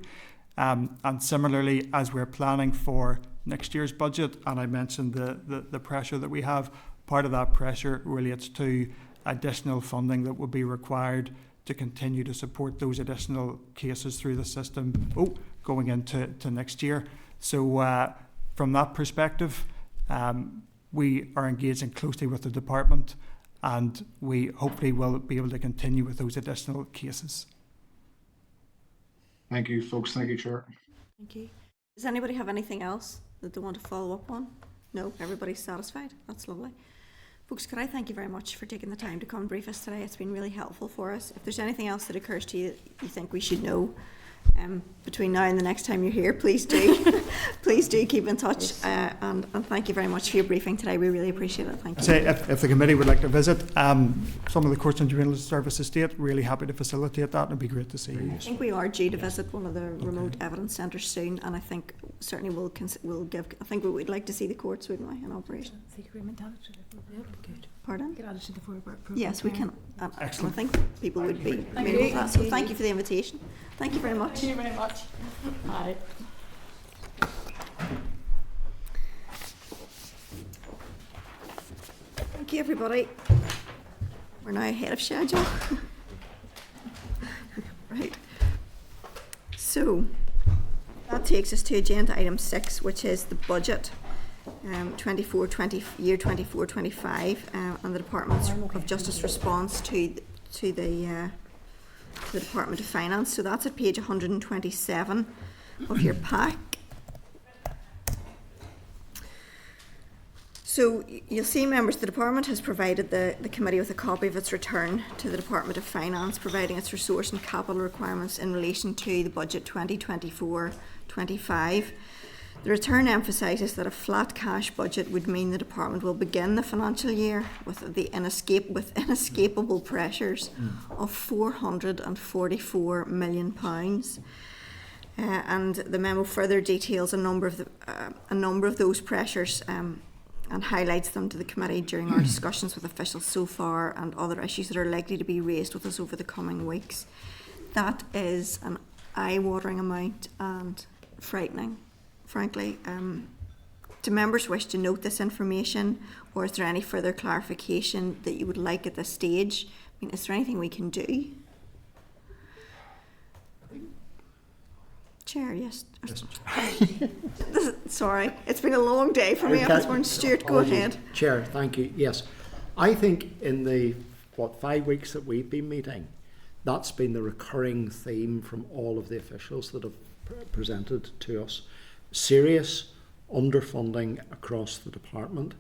And similarly, as we're planning for next year's budget, and I mentioned the pressure that we have, part of that pressure relates to additional funding that will be required to continue to support those additional cases through the system going into next year. So from that perspective, we are engaging closely with the department, and we hopefully will be able to continue with those additional cases. Thank you, folks. Thank you, Chair. Thank you. Does anybody have anything else that they want to follow up on? No, everybody's satisfied. That's lovely. Folks, could I thank you very much for taking the time to come and brief us today. It's been really helpful for us. If there's anything else that occurs to you that you think we should know between now and the next time you're here, please do. Please do keep in touch, and thank you very much for your briefing today. We really appreciate it. Thank you. Say, if the committee would like to visit some of the Courts and Tribunal Service estate, really happy to facilitate that. It'd be great to see you. I think we are due to visit one of the remote evidence centres soon, and I think certainly we'll give. I think we would like to see the courts, wouldn't we, in operation? Pardon? Get added to the forward program. Yes, we can. Excellent. I think people would be amenable to that. So thank you for the invitation. Thank you very much. Thank you very much. Bye. Thank you, everybody. We're now ahead of schedule. Right. So that takes us to agenda item 6, which is the budget. Year 24-25, and the Department of Justice response to the to the Department of Finance. So that's at page 127 of your pack. So you'll see, members, the Department has provided the Committee with a copy of its return to the Department of Finance, providing its resource and capital requirements in relation to the budget 2024-25. The return emphasises that a flat cash budget would mean the Department will begin the financial year with inescapable pressures of £444 million. And the memo further details a number of those pressures and highlights them to the committee during our discussions with officials so far, and other issues that are likely to be raised with us over the coming weeks. That is an eye-watering amount and frightening, frankly. Do members wish to note this information, or is there any further clarification that you would like at this stage? I mean, is there anything we can do? Chair, yes. Sorry, it's been a long day for me. Stuart, go ahead. Chair, thank you. Yes, I think in the 5 weeks that we've been meeting, that's been the recurring theme from all of the officials that have presented to us. Serious underfunding across the department,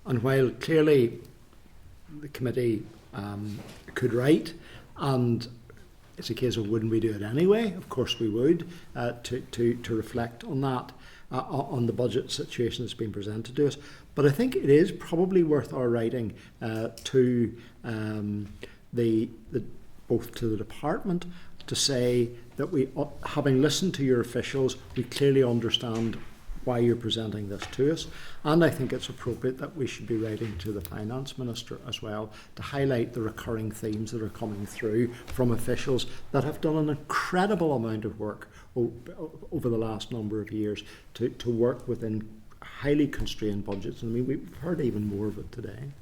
and while clearly the committee could write, and it's a case of wouldn't we do it anyway? Of course we would, to reflect on that, on the budget situation that's been presented to us. But I think it is probably worth our writing to both to the department to say that we, having listened to your officials, we clearly understand why you're presenting this to us, and I think it's appropriate that we should be writing to the Finance Minister as well to highlight the recurring themes that are coming through from officials that have done an incredible amount of work over the last number of years to work within highly constrained budgets. And I mean, we've heard even more of it today.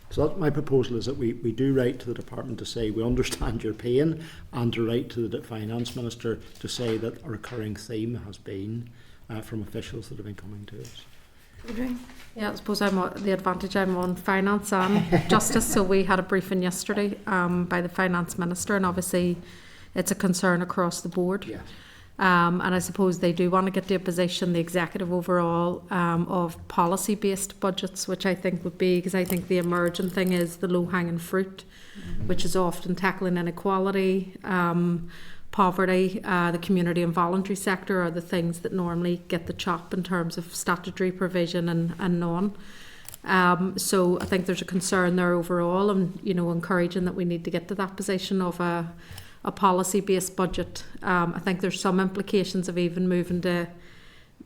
So that's my proposal, is that we do write to the department to say we understand your pain, and to write to the Finance Minister to say that a recurring theme has been from officials that have been coming to us. Yeah, I suppose the advantage I'm on finance and justice. So we had a briefing yesterday by the Finance Minister, and obviously it's a concern across the board. Yes. And I suppose they do want to get to a position, the executive overall, of policy-based budgets, which I think would be, because I think the emerging thing is the low-hanging fruit, which is often tackling inequality, poverty, the community and voluntary sector are the things that normally get the chop in terms of statutory provision and none. So I think there's a concern there overall, and encouraging that we need to get to that position of a policy-based budget. I think there's some implications of even moving to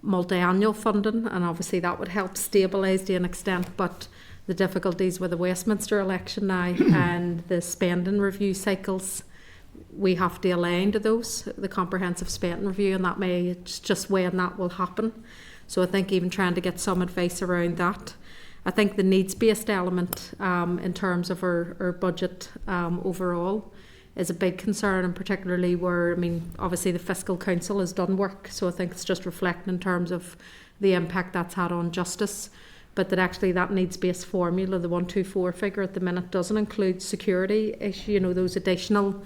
multi-annual funding, and obviously that would help stabilise to an extent, but the difficulties with the Westminster election now and the spending review cycles, we have to align to those, the comprehensive spending review, and that may, it's just when that will happen. So I think even trying to get some advice around that. I think the needs-based element in terms of our budget overall is a big concern, and particularly where, I mean, obviously the Fiscal Council has done work, so I think it's just reflecting in terms of the impact that's had on justice, but that actually that needs-based formula, the 124 figure at the minute, doesn't include security issue, those additional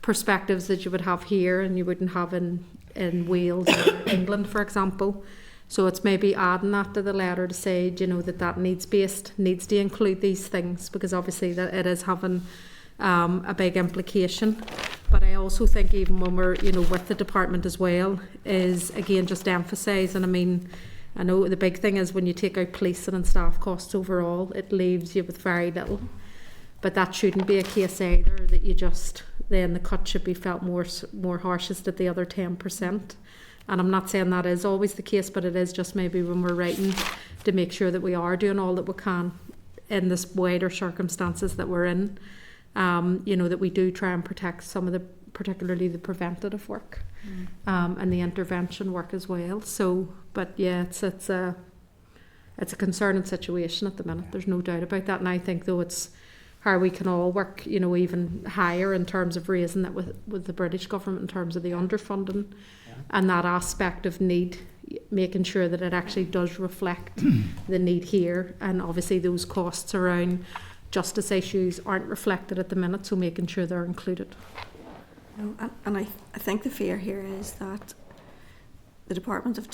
perspectives that you would have here and you wouldn't have in Wales or England, for example. So it's maybe adding that to the letter to say, that needs-based needs to include these things, because obviously that it is having a big implication. But I also think even when we're, with the department as well, is again just emphasise, and I mean, I know the big thing is when you take out policing and staff costs overall, it leaves you with very little. But that shouldn't be a case either, that you just, then the cut should be felt more harshest at the other 10%. And I'm not saying that is always the case, but it is just maybe when we're writing to make sure that we are doing all that we can in this wider circumstances that we're in, that we do try and protect some of the, particularly the preventative work and the intervention work as well. So, but yeah, it's a concerning situation at the minute. There's no doubt about that. And I think though it's how we can all work, even higher in terms of raising that with the British government in terms of the underfunding and that aspect of need, making sure that it actually does reflect the need here, and obviously those costs around justice issues aren't reflected at the minute, so making sure they're included. No, and I think the fear here is that the Department of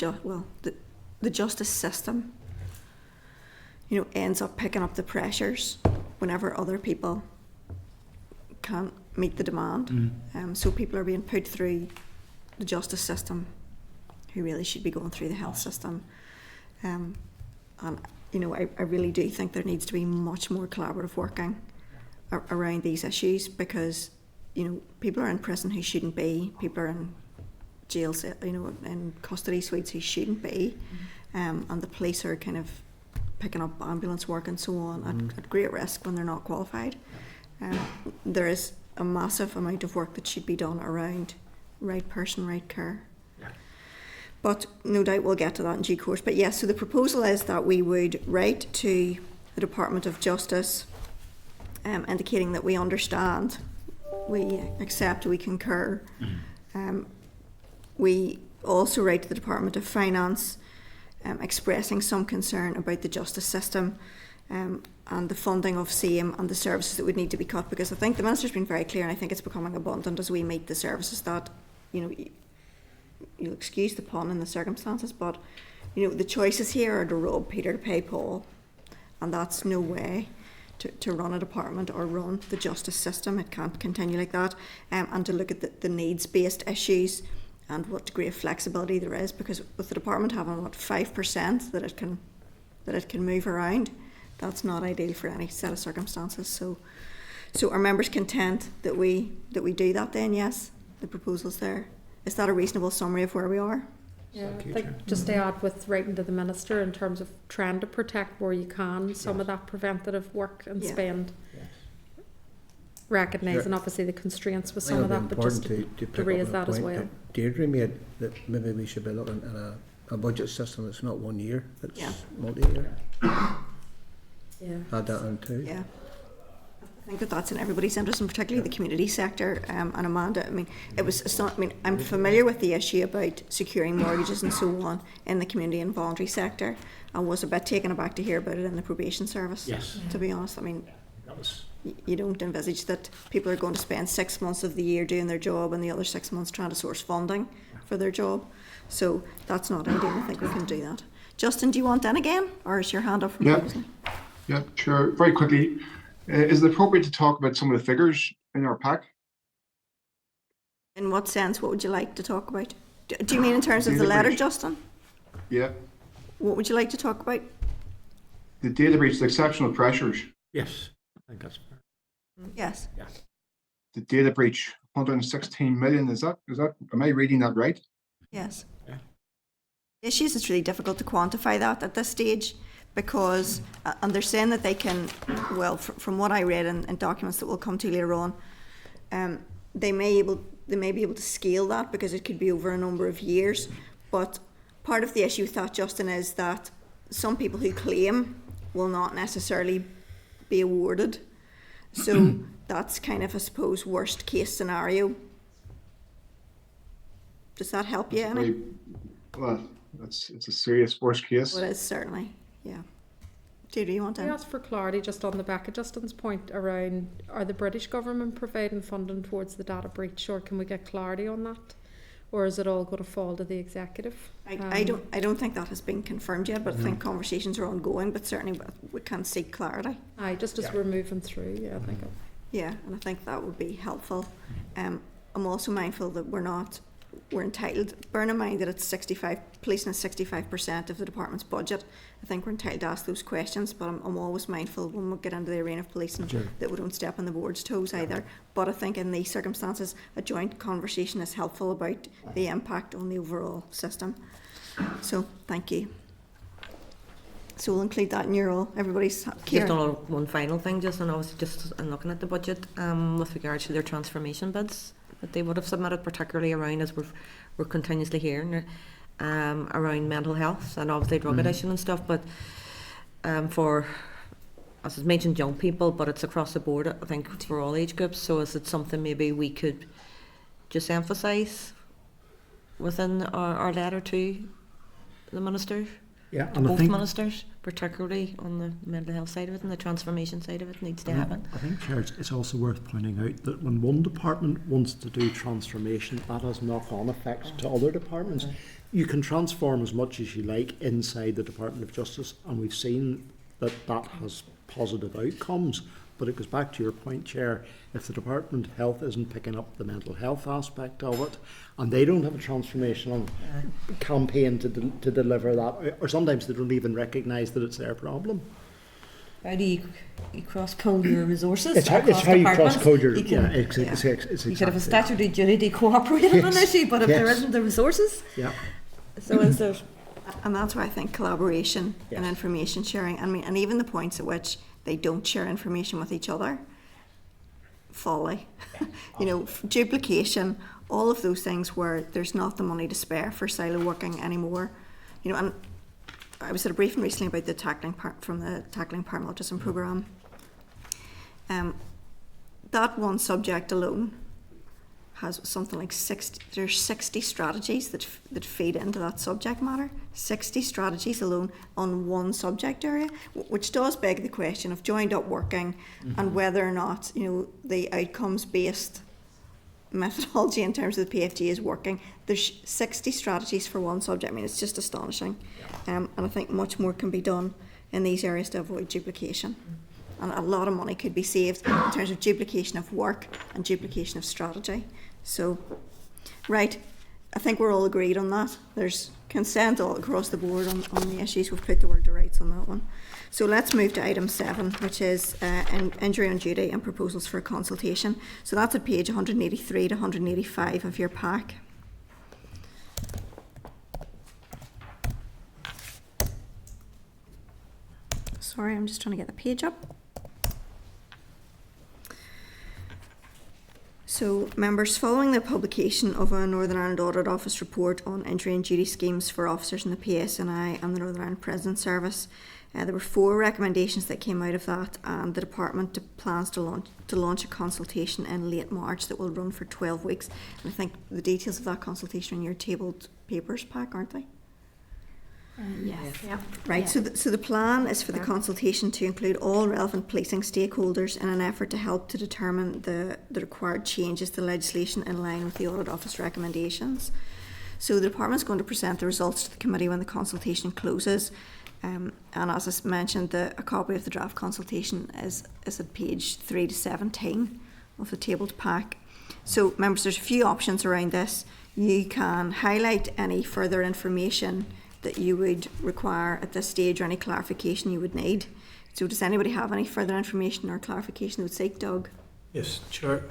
the justice system, ends up picking up the pressures whenever other people can't meet the demand. So people are being put through the justice system who really should be going through the health system. And I really do think there needs to be much more collaborative working around these issues, because people are in prison who shouldn't be, people are in jails, in custody suites who shouldn't be, and the police are kind of picking up ambulance work and so on at great risk when they're not qualified. There is a massive amount of work that should be done around right person, right care. But no doubt we'll get to that in due course. But yes, so the proposal is that we would write to the Department of Justice indicating that we understand, we accept, we concur. We also write to the Department of Finance expressing some concern about the justice system and the funding of same and the services that would need to be cut, because I think the Minister's been very clear, and I think it's becoming abundant as we meet the services that, you'll excuse the pun in the circumstances, but the choices here are to rob Peter to pay Paul, and that's no way to run a department or run the justice system. It can't continue like that, and to look at the needs-based issues and what degree of flexibility there is, because with the department having 5% that it can move around, that's not ideal for any set of circumstances. So are members content that we do that then? Yes, the proposal's there. Is that a reasonable summary of where we are? Yeah, I think just to add with writing to the Minister in terms of trying to protect where you can some of that preventative work and spend. Recognising obviously the constraints with some of that, but just to raise that as well. Deirdre made that maybe we should be looking at a budget system that's not 1 year, that's multi-year. Add that on too. Yeah. I think that's in everybody's interest, and particularly the community sector. And Amanda, I'm familiar with the issue about securing mortgages and so on in the community and voluntary sector, and was a bit taken aback to hear about it in the probation service. Yes. To be honest, you don't envisage that people are going to spend 6 months of the year doing their job and the other 6 months trying to source funding for their job. So that's not ideal. I think we can do that. Justin, do you want in again, or is your hand up from previously? Yeah, sure. Very quickly, is it appropriate to talk about some of the figures in our pack? In what sense? What would you like to talk about? Do you mean in terms of the letter, Justin? Yeah. What would you like to talk about? The data breach, the exceptional pressures. Yes, I think that's fair. Yes. Yeah. The data breach, 116 million. Is that? Am I reading that right? Yes. Yeah. The issue is it's really difficult to quantify that at this stage, because and they're saying that they can, well, from what I read in documents that we'll come to later on, they may be able to scale that because it could be over a number of years. But part of the issue with that, Justin, is that some people who claim will not necessarily be awarded. So that's kind of, I suppose, worst case scenario. Does that help you any? Well, it's a serious worst case. Well, it is, certainly. Yeah. Do you want to? I ask for clarity just on the back of Justin's point around, are the British government providing funding towards the data breach, or can we get clarity on that? Or is it all going to fall to the executive? I don't think that has been confirmed yet, but I think conversations are ongoing, but certainly we can seek clarity. Just as we're moving through, I think. Yeah, and I think that would be helpful. I'm also mindful that we're entitled, bear in mind that it's 65, policing is 65% of the department's budget. I think we're entitled to ask those questions, but I'm always mindful when we get into the arena of policing that we don't step on the board's toes either. But I think in these circumstances, a joint conversation is helpful about the impact on the overall system. So, thank you. So we'll include that in your all. Everybody's Just on one final thing, just and obviously just in looking at the budget, with regard to their transformation bids that they would have submitted, particularly around, as we're continuously hearing, around mental health and obviously drug addiction and stuff, but for, as was mentioned, young people, but it's across the board, I think, for all age groups. So is it something maybe we could just emphasise within our letter to the Minister? Yeah, to and I both think ministers, particularly on the mental health side of it and the transformation side of it needs to happen. I think, Chair, it's also worth pointing out that when one department wants to do transformation, that has knock-on effects to other departments. You can transform as much as you like inside the Department of Justice, and we've seen that that has positive outcomes. But it goes back to your point, Chair, if the Department of Health isn't picking up the mental health aspect of it, and they don't have a transformational campaign to deliver that, or sometimes they don't even recognise that it's their problem. How do you cross-code your resources? It's how you cross-code your... You could have a statutory duty to cooperate on an issue, but if there isn't the resources... Yeah. So is there... And that's why I think collaboration and information sharing, and even the points at which they don't share information with each other, folly, duplication, all of those things where there's not the money to spare for silo working anymore. And I was at a briefing recently about the Tackling Part Autism programme. That one subject alone has something like 60 strategies that feed into that subject matter. 60 strategies alone on one subject area, which does beg the question of joined up working and whether or not the outcomes based methodology in terms of the PFG is working. There's 60 strategies for one subject. I mean, it's just astonishing, and I think much more can be done in these areas to avoid duplication. And a lot of money could be saved in terms of duplication of work and duplication of strategy. So, right, I think we're all agreed on that. There's consent all across the board on the issues. We've put the word to rights on that one. So let's move to item 7, which is injury on duty and proposals for a consultation. So that's at page 183 to 185 of your pack. Sorry, I'm just trying to get the page up. So, members, following the publication of a Northern Ireland Audit Office report on injury and duty schemes for officers in the PSNI and the Northern Ireland Prison Service, there were 4 recommendations that came out of that, and the department plans to launch a consultation in late March that will run for 12 weeks. And I think the details of that consultation are in your tabled papers pack, aren't they? Yes. Yeah. Right, so the plan is for the consultation to include all relevant policing stakeholders in an effort to help to determine the required changes to legislation in line with the Audit Office recommendations. So the department is going to present the results to the committee when the consultation closes. And as I mentioned, a copy of the draft consultation is at page 3 to 17 of the tabled pack. So members, there's a few options around this. You can highlight any further information that you would require at this stage or any clarification you would need. So does anybody have any further information or clarification they would seek, Doug? Yes, Chair.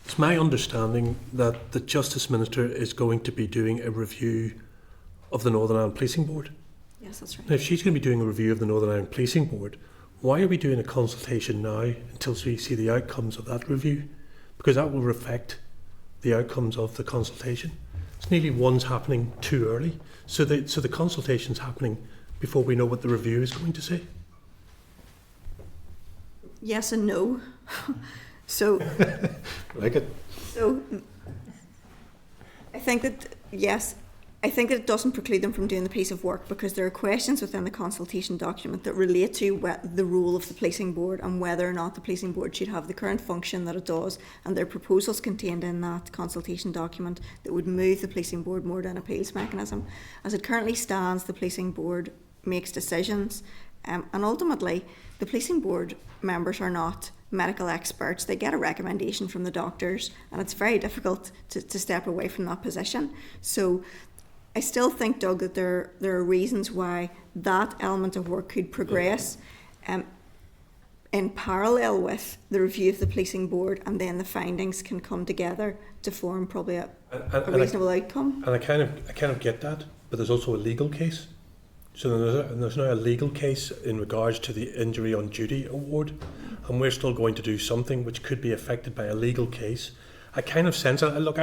It's my understanding that the Justice Minister is going to be doing a review of the Northern Ireland Policing Board. Yes, that's right. Now, if she's going to be doing a review of the Northern Ireland Policing Board, why are we doing a consultation now until we see the outcomes of that review? Because that will affect the outcomes of the consultation. It's nearly one's happening too early. So the consultation's happening before we know what the review is going to say? Yes and no. So like it. So I think that, yes, I think that it doesn't preclude them from doing the piece of work, because there are questions within the consultation document that relate to the role of the policing board and whether or not the policing board should have the current function that it does, and there are proposals contained in that consultation document that would move the policing board more to an appeals mechanism. As it currently stands, the policing board makes decisions, and ultimately the policing board members are not medical experts. They get a recommendation from the doctors, and it's very difficult to step away from that position. So I still think, Doug, that there are reasons why that element of work could progress in parallel with the review of the policing board, and then the findings can come together to form probably a reasonable outcome. And I kind of get that, but there's also a legal case. So there's now a legal case in regards to the injury on duty award, and we're still going to do something which could be affected by a legal case. I kind of sense that. Look,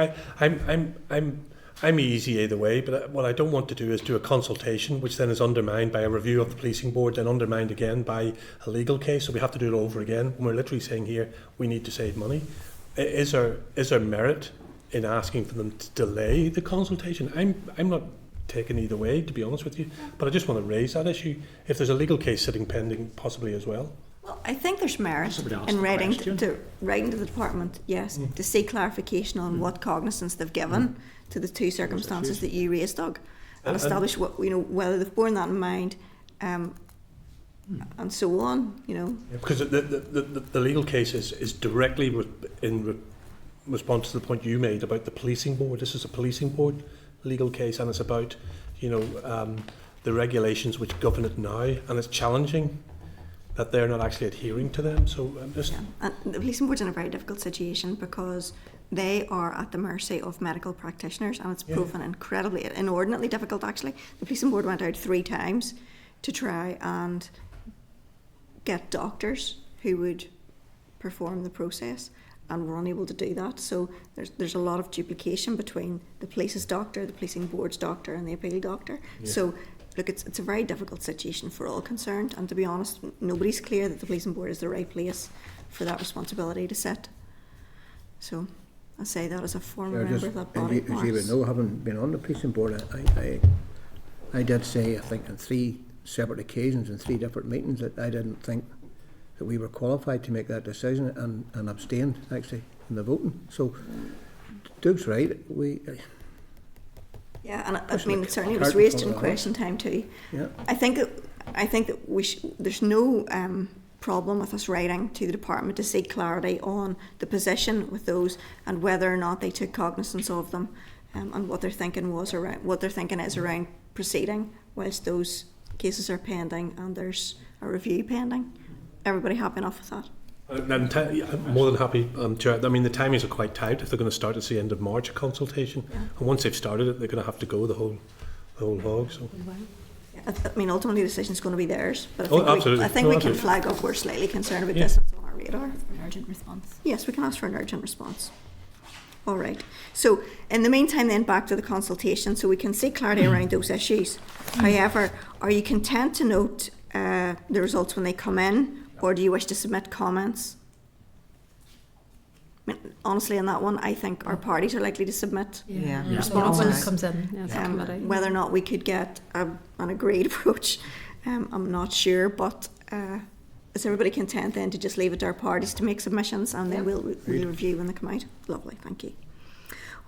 I'm easy either way, but what I don't want to do is do a consultation which then is undermined by a review of the policing board, then undermined again by a legal case. So we have to do it over again. When we're literally saying here we need to save money. Is there merit in asking for them to delay the consultation? I'm not taken either way, to be honest with you. But I just want to raise that issue. If there's a legal case sitting pending, possibly as well. Well, I think there's merit in writing to the department, yes, to seek clarification on what cognizance they've given to the two circumstances that you raised, Doug, and establish what whether they've borne that in mind, and so on. Because the legal case is directly in response to the point you made about the policing board. This is a policing board legal case, and it's about the regulations which govern it now, and it's challenging that they're not actually adhering to them. So and the policing board's in a very difficult situation because they are at the mercy of medical practitioners, and it's proven inordinately difficult. Actually, the policing board went out 3 times to try and get doctors who would perform the process, and were unable to do that. So there's a lot of duplication between the police's doctor, the policing board's doctor, and the appeal doctor. So look, it's a very difficult situation for all concerned, and to be honest, nobody's clear that the policing board is the right place for that responsibility to sit. So I say that as a former member of that body. As you would know, having been on the policing board, I did say, I think on 3 separate occasions in 3 different meetings, that I didn't think that we were qualified to make that decision, and abstained actually in the voting. So Doug's right. Yeah, and I mean, certainly it was raised in question time too. Yeah. I think that there's no problem with us writing to the department to seek clarity on the position with those, and whether or not they took cognizance of them, and what their thinking is around proceeding whilst those cases are pending and there's a review pending. Everybody happy enough with that? I'm more than happy, Chair. I mean, the timings are quite tight. If they're going to start at the end of March, a consultation, and once they've started it, they're going to have to go the whole hog. So. I mean, ultimately the decision's going to be theirs, but absolutely. I think we can flag up we're slightly concerned about this. It's on our radar. An urgent response. Yes, we can ask for an urgent response. All right. So in the meantime, then back to the consultation, so we can seek clarity around those issues. However, are you content to note the results when they come in, or do you wish to submit comments? I mean, honestly, on that one, I think our parties are likely to submit responses. When it comes in, whether or not we could get an agreed approach, I'm not sure, but is everybody content then to just leave it to our parties to make submissions, and then we'll review when they come out? Lovely, thank you.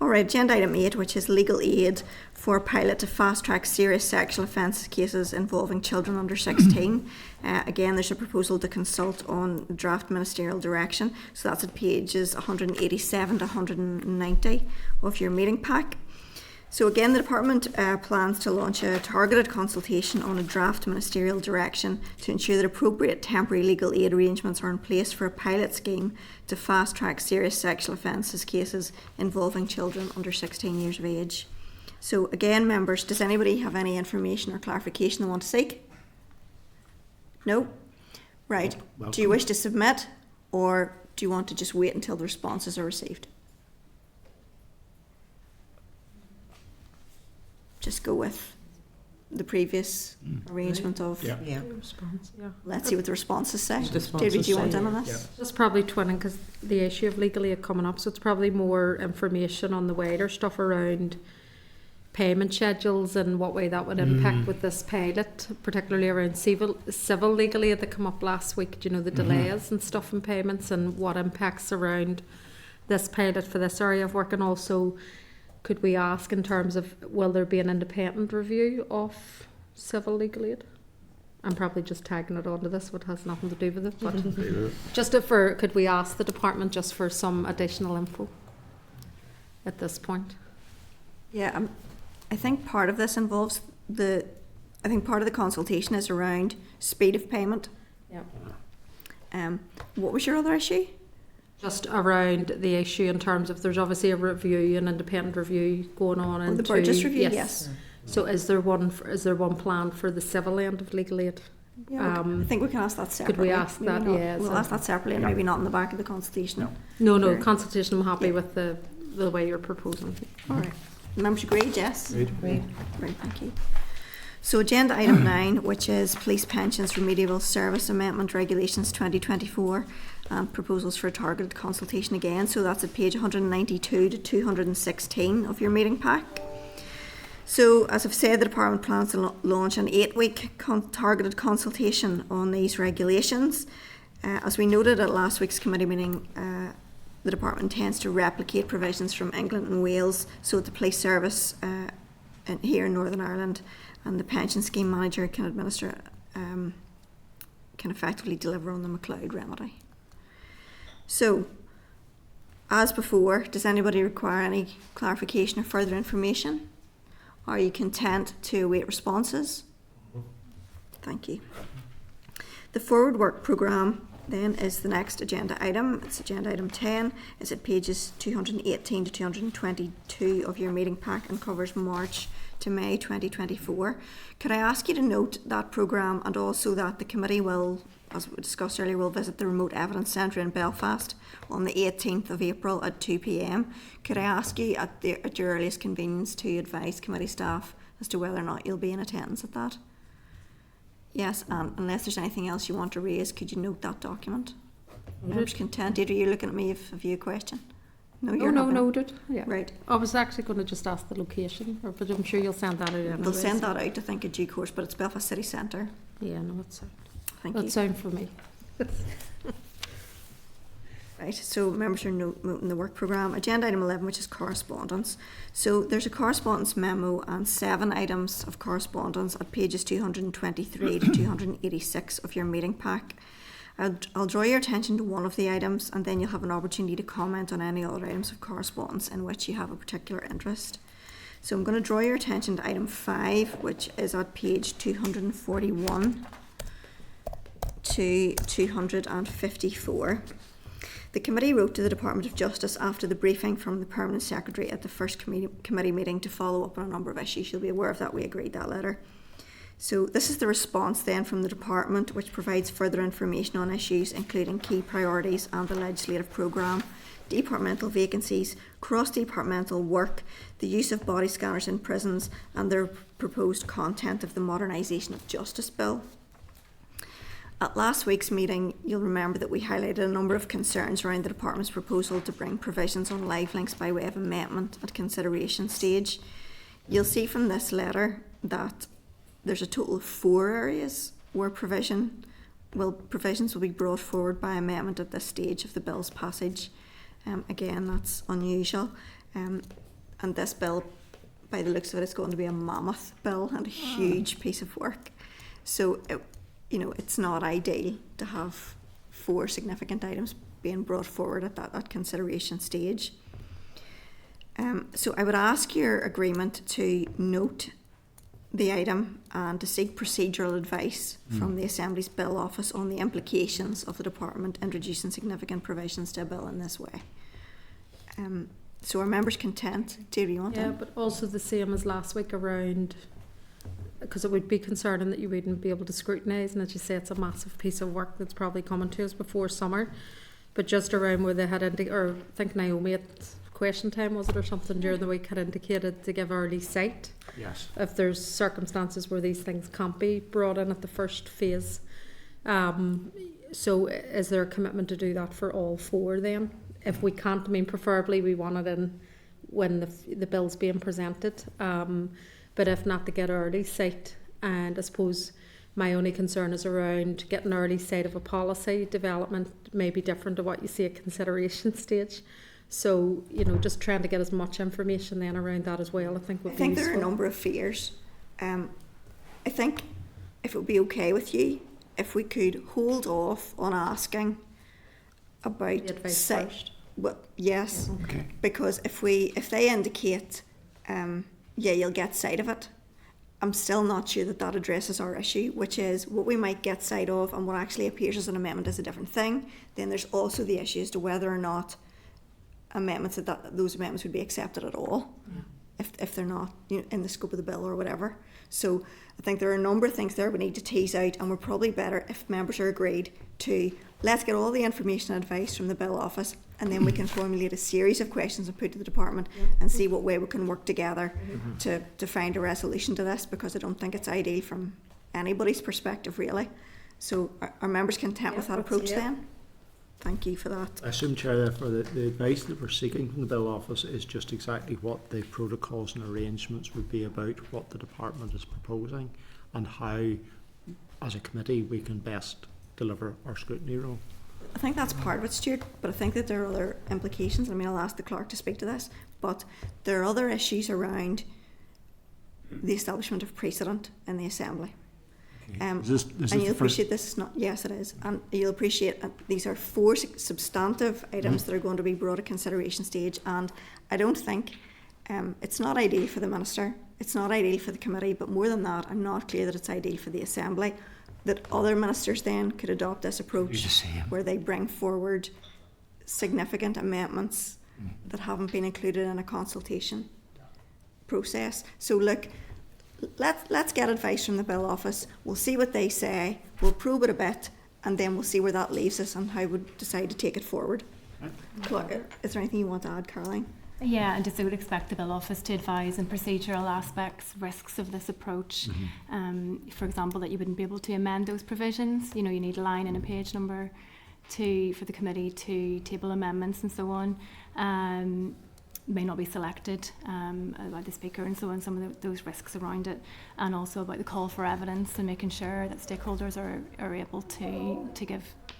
All right, agenda item 8, which is legal aid for pilot to fast-track serious sexual offence cases involving children under 16. Again, there's a proposal to consult on draft ministerial direction. So that's at pages 187 to 190 of your meeting pack. So again, the department plans to launch a targeted consultation on a draft ministerial direction to ensure that appropriate temporary legal aid arrangements are in place for a pilot scheme to fast-track serious sexual offences cases involving children under 16 years of age. So again, members, does anybody have any information or clarification they want to seek? No? Right. Welcome. Do you wish to submit, or do you want to just wait until the responses are received? Just go with the previous arrangement of response. Yeah. Let's see what the responses say. David, do you want in on this? Just probably twinning, because the issue of legal aid coming up, so it's probably more information on the wider stuff around payment schedules and what way that would impact with this pilot, particularly around civil legal aid that come up last week, you know, the delays and stuff in payments, and what impacts around this pilot for this area of work. And also, could we ask in terms of, will there be an independent review of civil legal aid? I'm probably just tagging it onto this, what has nothing to do with it, but just could we ask the department just for some additional info at this point? Yeah, I think part of this involves I think part of the consultation is around speed of payment. Yeah. What was your other issue? Just around the issue in terms of, there's obviously a review, an independent review going on. The Burgess review, yes. So is there one planned for the civil end of legal aid? Yeah, I think we can ask that separately. Could we ask maybe that? Not. Yeah, we'll ask that separately, and maybe not in the back of the consultation. No, consultation. I'm happy with the way you're proposing. All right. Members agree, Jess? Agreed. Great, thank you. So agenda item 9, which is Police Pensions Remedial Service Amendment Regulations 2024, and proposals for a targeted consultation again. So that's at page 192 to 216 of your meeting pack. So, as I've said, the Department plans to launch an 8-week targeted consultation on these regulations. As we noted at last week's committee meeting, the Department intends to replicate provisions from England and Wales, so that the police service here in Northern Ireland and the pension scheme manager can administer, can effectively deliver on the McLeod remedy. So, as before, does anybody require any clarification or further information? Are you content to await responses? Thank you. The forward work programme then is the next agenda item. It's agenda item 10. It's at pages 218 to 222 of your meeting pack and covers March to May 2024. Could I ask you to note that programme, and also that the committee will, as we discussed earlier, will visit the Remote Evidence Centre in Belfast on the 18th of April at 2 p.m. Could I ask you at your earliest convenience to advise committee staff as to whether or not you'll be in attendance at that? Yes, unless there's anything else you want to raise, could you note that document? Members content. Deirdre, you're looking at me. Have you a question? No, you're not. Noted. Yeah. Right. I was actually going to just ask the location, but I'm sure you'll send that out anyway. We'll send that out, I think, in due course, but it's Belfast City Centre. Yeah, no, that's sound. Thank you. That's sound for me. Right, so members are noting the work programme. Agenda item 11, which is correspondence. So there's a correspondence memo and 7 items of correspondence at pages 223 to 286 of your meeting pack. I'll draw your attention to one of the items, and then you'll have an opportunity to comment on any other items of correspondence in which you have a particular interest. So I'm going to draw your attention to item 5, which is at page 241 to 254. The committee wrote to the Department of Justice after the briefing from the Permanent Secretary at the first committee meeting to follow up on a number of issues. You'll be aware of that. We agreed that letter. So this is the response then from the Department, which provides further information on issues including key priorities and the legislative programme, departmental vacancies, cross-departmental work, the use of body scanners in prisons, and the proposed content of the Modernisation of Justice Bill. At last week's meeting, you'll remember that we highlighted a number of concerns around the Department's proposal to bring provisions on live links by way of amendment at consideration stage. You'll see from this letter that there's a total of 4 areas where provisions will be brought forward by amendment at this stage of the bill's passage. Again, that's unusual. And this bill, by the looks of it, is going to be a mammoth bill and a huge piece of work. So, it's not ideal to have 4 significant items being brought forward at that consideration stage. So I would ask your agreement to note the item and to seek procedural advice from the Assembly's Bill Office on the implications of the Department introducing significant provisions to a bill in this way. So are members content? Do you want Yeah, but also the same as last week around, because it would be concerning that you wouldn't be able to scrutinise, and as you say, it's a massive piece of work that's probably coming to us before summer. But just around where they had or I think Naomi at question time, was it, or something during the week, had indicated to give early sight. Yes. If there's circumstances where these things can't be brought in at the first phase. So is there a commitment to do that for all 4 then? If we can't, preferably we want it in when the bill's being presented. But if not, to get early sight. And I suppose my only concern is around getting early sight of a policy development may be different to what you see at consideration stage. So, just trying to get as much information then around that as well, I think would be useful. There are a number of fears. I think if it would be okay with you, if we could hold off on asking about the advice first. Well, yes, okay. Because if they indicate, you'll get sight of it, I'm still not sure that addresses our issue, which is what we might get sight of and what actually appears as an amendment is a different thing. Then there's also the issue as to whether or not those amendments would be accepted at all, if they're not in the scope of the bill or whatever. So I think there are a number of things there we need to tease out, and we're probably better if members are agreed to let's get all the information and advice from the Bill Office, and then we can formulate a series of questions and put to the Department and see what way we can work together to find a resolution to this, because I don't think it's ideal from anybody's perspective really. So are members content with that approach then? thank you for that. I assume, Chair, therefore, the advice that we're seeking from the Bill Office is just exactly what the protocols and arrangements would be about, what the department is proposing, and how, as a committee, we can best deliver our scrutiny role. I think that's part of it, Stuart, but I think that there are other implications. I mean, I'll ask the clerk to speak to this, but there are other issues around the establishment of precedent in the Assembly. And you'll appreciate this is not, yes it is, and you'll appreciate these are 4 substantive items that are going to be brought at consideration stage, and I don't think it's not ideal for the Minister, it's not ideal for the committee, but more than that, I'm not clear that it's ideal for the Assembly, that other ministers then could adopt this approach where they bring forward significant amendments that haven't been included in a consultation process. So look, let's get advice from the Bill Office. We'll see what they say. We'll probe it a bit, and then we'll see where that leaves us and how we decide to take it forward. Is there anything you want to add, Caroline? Yeah, and just I would expect the Bill Office to advise on procedural aspects, risks of this approach. For example, that you wouldn't be able to amend those provisions. You know, you need a line and a page number for the committee to table amendments and so on. May not be selected by the Speaker and so on, some of those risks around it, and also about the call for evidence and making sure that stakeholders are able to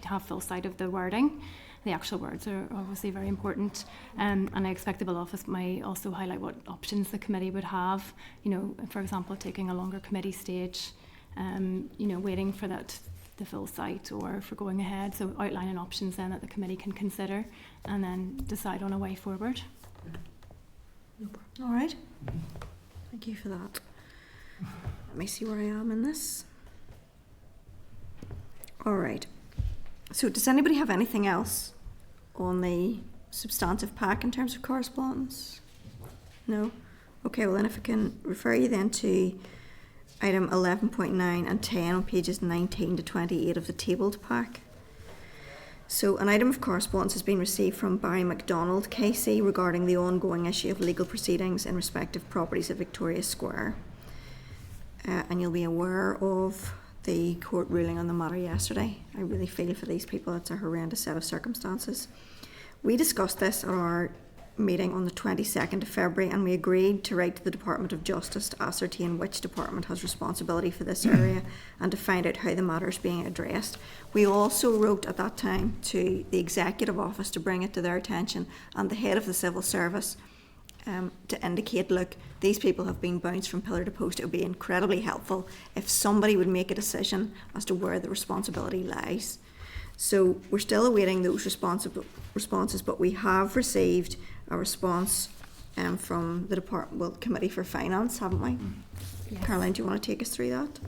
have full sight of the wording. The actual words are obviously very important, and I expect the Bill Office may also highlight what options the committee would have, you know, for example, taking a longer committee stage, you know, waiting for the full sight, or for going ahead, so outlining options then that the committee can consider and then decide on a way forward. All right. Thank you for that. Let me see where I am in this. All right. So does anybody have anything else on the substantive pack in terms of correspondence? No? Okay, well then if I can refer you then to item 11.9 and 10 on pages 19 to 28 of the tabled pack. So an item of correspondence has been received from Barry MacDonald, KC, regarding the ongoing issue of legal proceedings in respect of properties at Victoria Square. And you'll be aware of the court ruling on the matter yesterday. I really feel for these people, it's a horrendous set of circumstances. We discussed this at our meeting on the 22nd of February, and we agreed to write to the Department of Justice to ascertain which department has responsibility for this area and to find out how the matter is being addressed. We also wrote at that time to the Executive Office to bring it to their attention, and the head of the Civil Service to indicate, look, these people have been bounced from pillar to post. It would be incredibly helpful if somebody would make a decision as to where the responsibility lies. So we're still awaiting those responses, but we have received a response from the Committee for Finance, haven't we? Yes. Caroline, do you want to take us through that?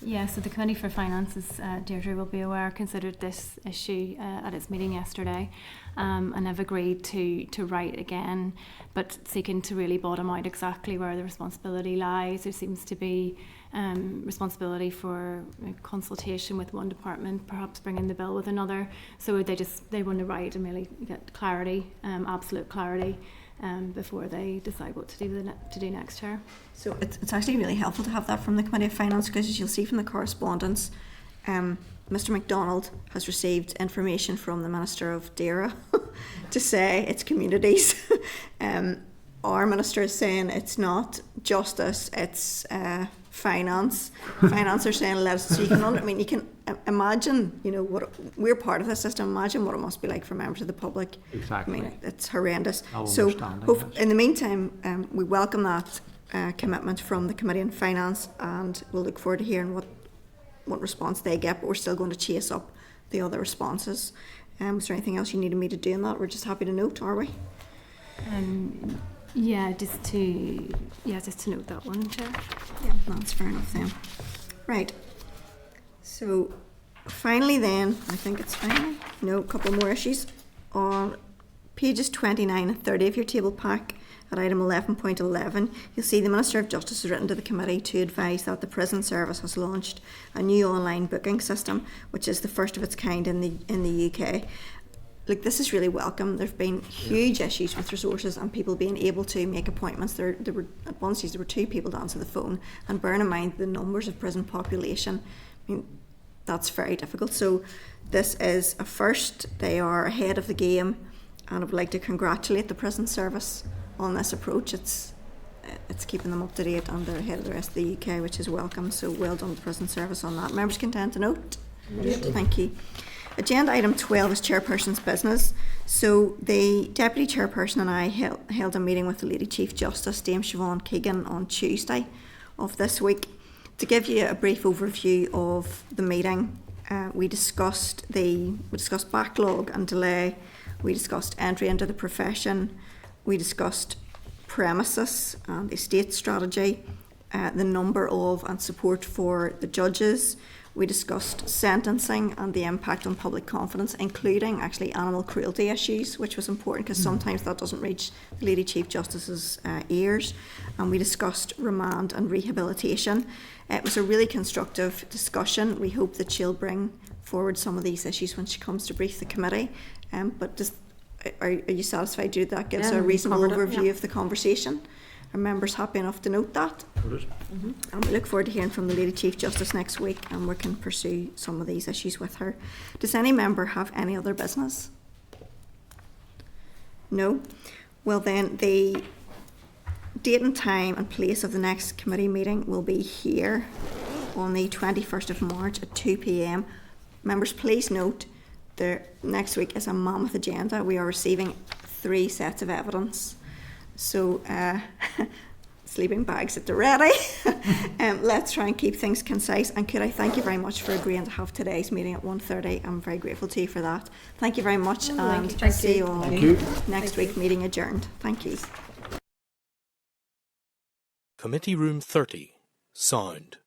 Yeah, so the Committee for Finances, Deirdre will be aware, considered this issue at its meeting yesterday, and have agreed to write again, but seeking to really bottom out exactly where the responsibility lies. There seems to be responsibility for consultation with one department, perhaps bringing the bill with another. So they want to write and really get clarity, absolute clarity, before they decide what to do next, Chair. So it's actually really helpful to have that from the Committee of Finance, because as you'll see from the correspondence, Mr MacDonald has received information from the Minister of Dara to say it's communities. Our Minister is saying it's not justice, it's finance. Finance are saying let us. So you can imagine, you know, what we're part of this system. Imagine what it must be like for members of the public. Exactly. I mean, it's horrendous. So in the meantime, we welcome that commitment from the Committee on Finance, and we'll look forward to hearing what response they get. But we're still going to chase up the other responses. Is there anything else you needed me to do in that? We're just happy to note, are we? Yeah, just to note that one, Chair. Yeah, that's fair enough then. Right. So finally then, I think it's finally, a couple more issues. On pages 29 and 30 of your table pack, at item 11.11, you'll see the Minister of Justice has written to the committee to advise that the Prison Service has launched a new online booking system, which is the first of its kind in the UK. Look, this is really welcome. There have been huge issues with resources and people being able to make appointments. There were at one stage there were 2 people to answer the phone, and bearing in mind the numbers of prison population, I mean, that's very difficult. So This is a first. They are ahead of the game, and I would like to congratulate the prison service on this approach. It's keeping them up to date, and they're ahead of the rest of the UK, which is welcome. So well done to the prison service on that. Members content to note? Yes. Thank you. Agenda item 12 is chairperson's business. So the deputy chairperson and I held a meeting with the Lady Chief Justice, Dame Siobhan Keegan, on Tuesday of this week. To give you a brief overview of the meeting, we discussed backlog and delay. We discussed entry into the profession. We discussed premises and estate strategy, the number of and support for the judges. We discussed sentencing and the impact on public confidence, including actually animal cruelty issues, which was important because sometimes that doesn't reach the Lady Chief Justice's ears. And we discussed remand and rehabilitation. It was a really constructive discussion. We hope that she'll bring forward some of these issues when she comes to brief the committee. But are you satisfied, Jude? That gives a reasonable overview of the conversation. Are members happy enough to note that? And we look forward to hearing from the Lady Chief Justice next week, and we can pursue some of these issues with her. Does any member have any other business? No? Well then, the date and time and place of the next committee meeting will be here on the 21st of March at 2 p.m. Members, please note next week is a mammoth agenda. We are receiving 3 sets of evidence. So, sleeping bags at the ready. Let's try and keep things concise. And could I thank you very much for agreeing to have today's meeting at 1:30. I'm very grateful to you for that. Thank you very much, and see you all next week. Meeting adjourned. Thank you. Committee Room 30, Sound.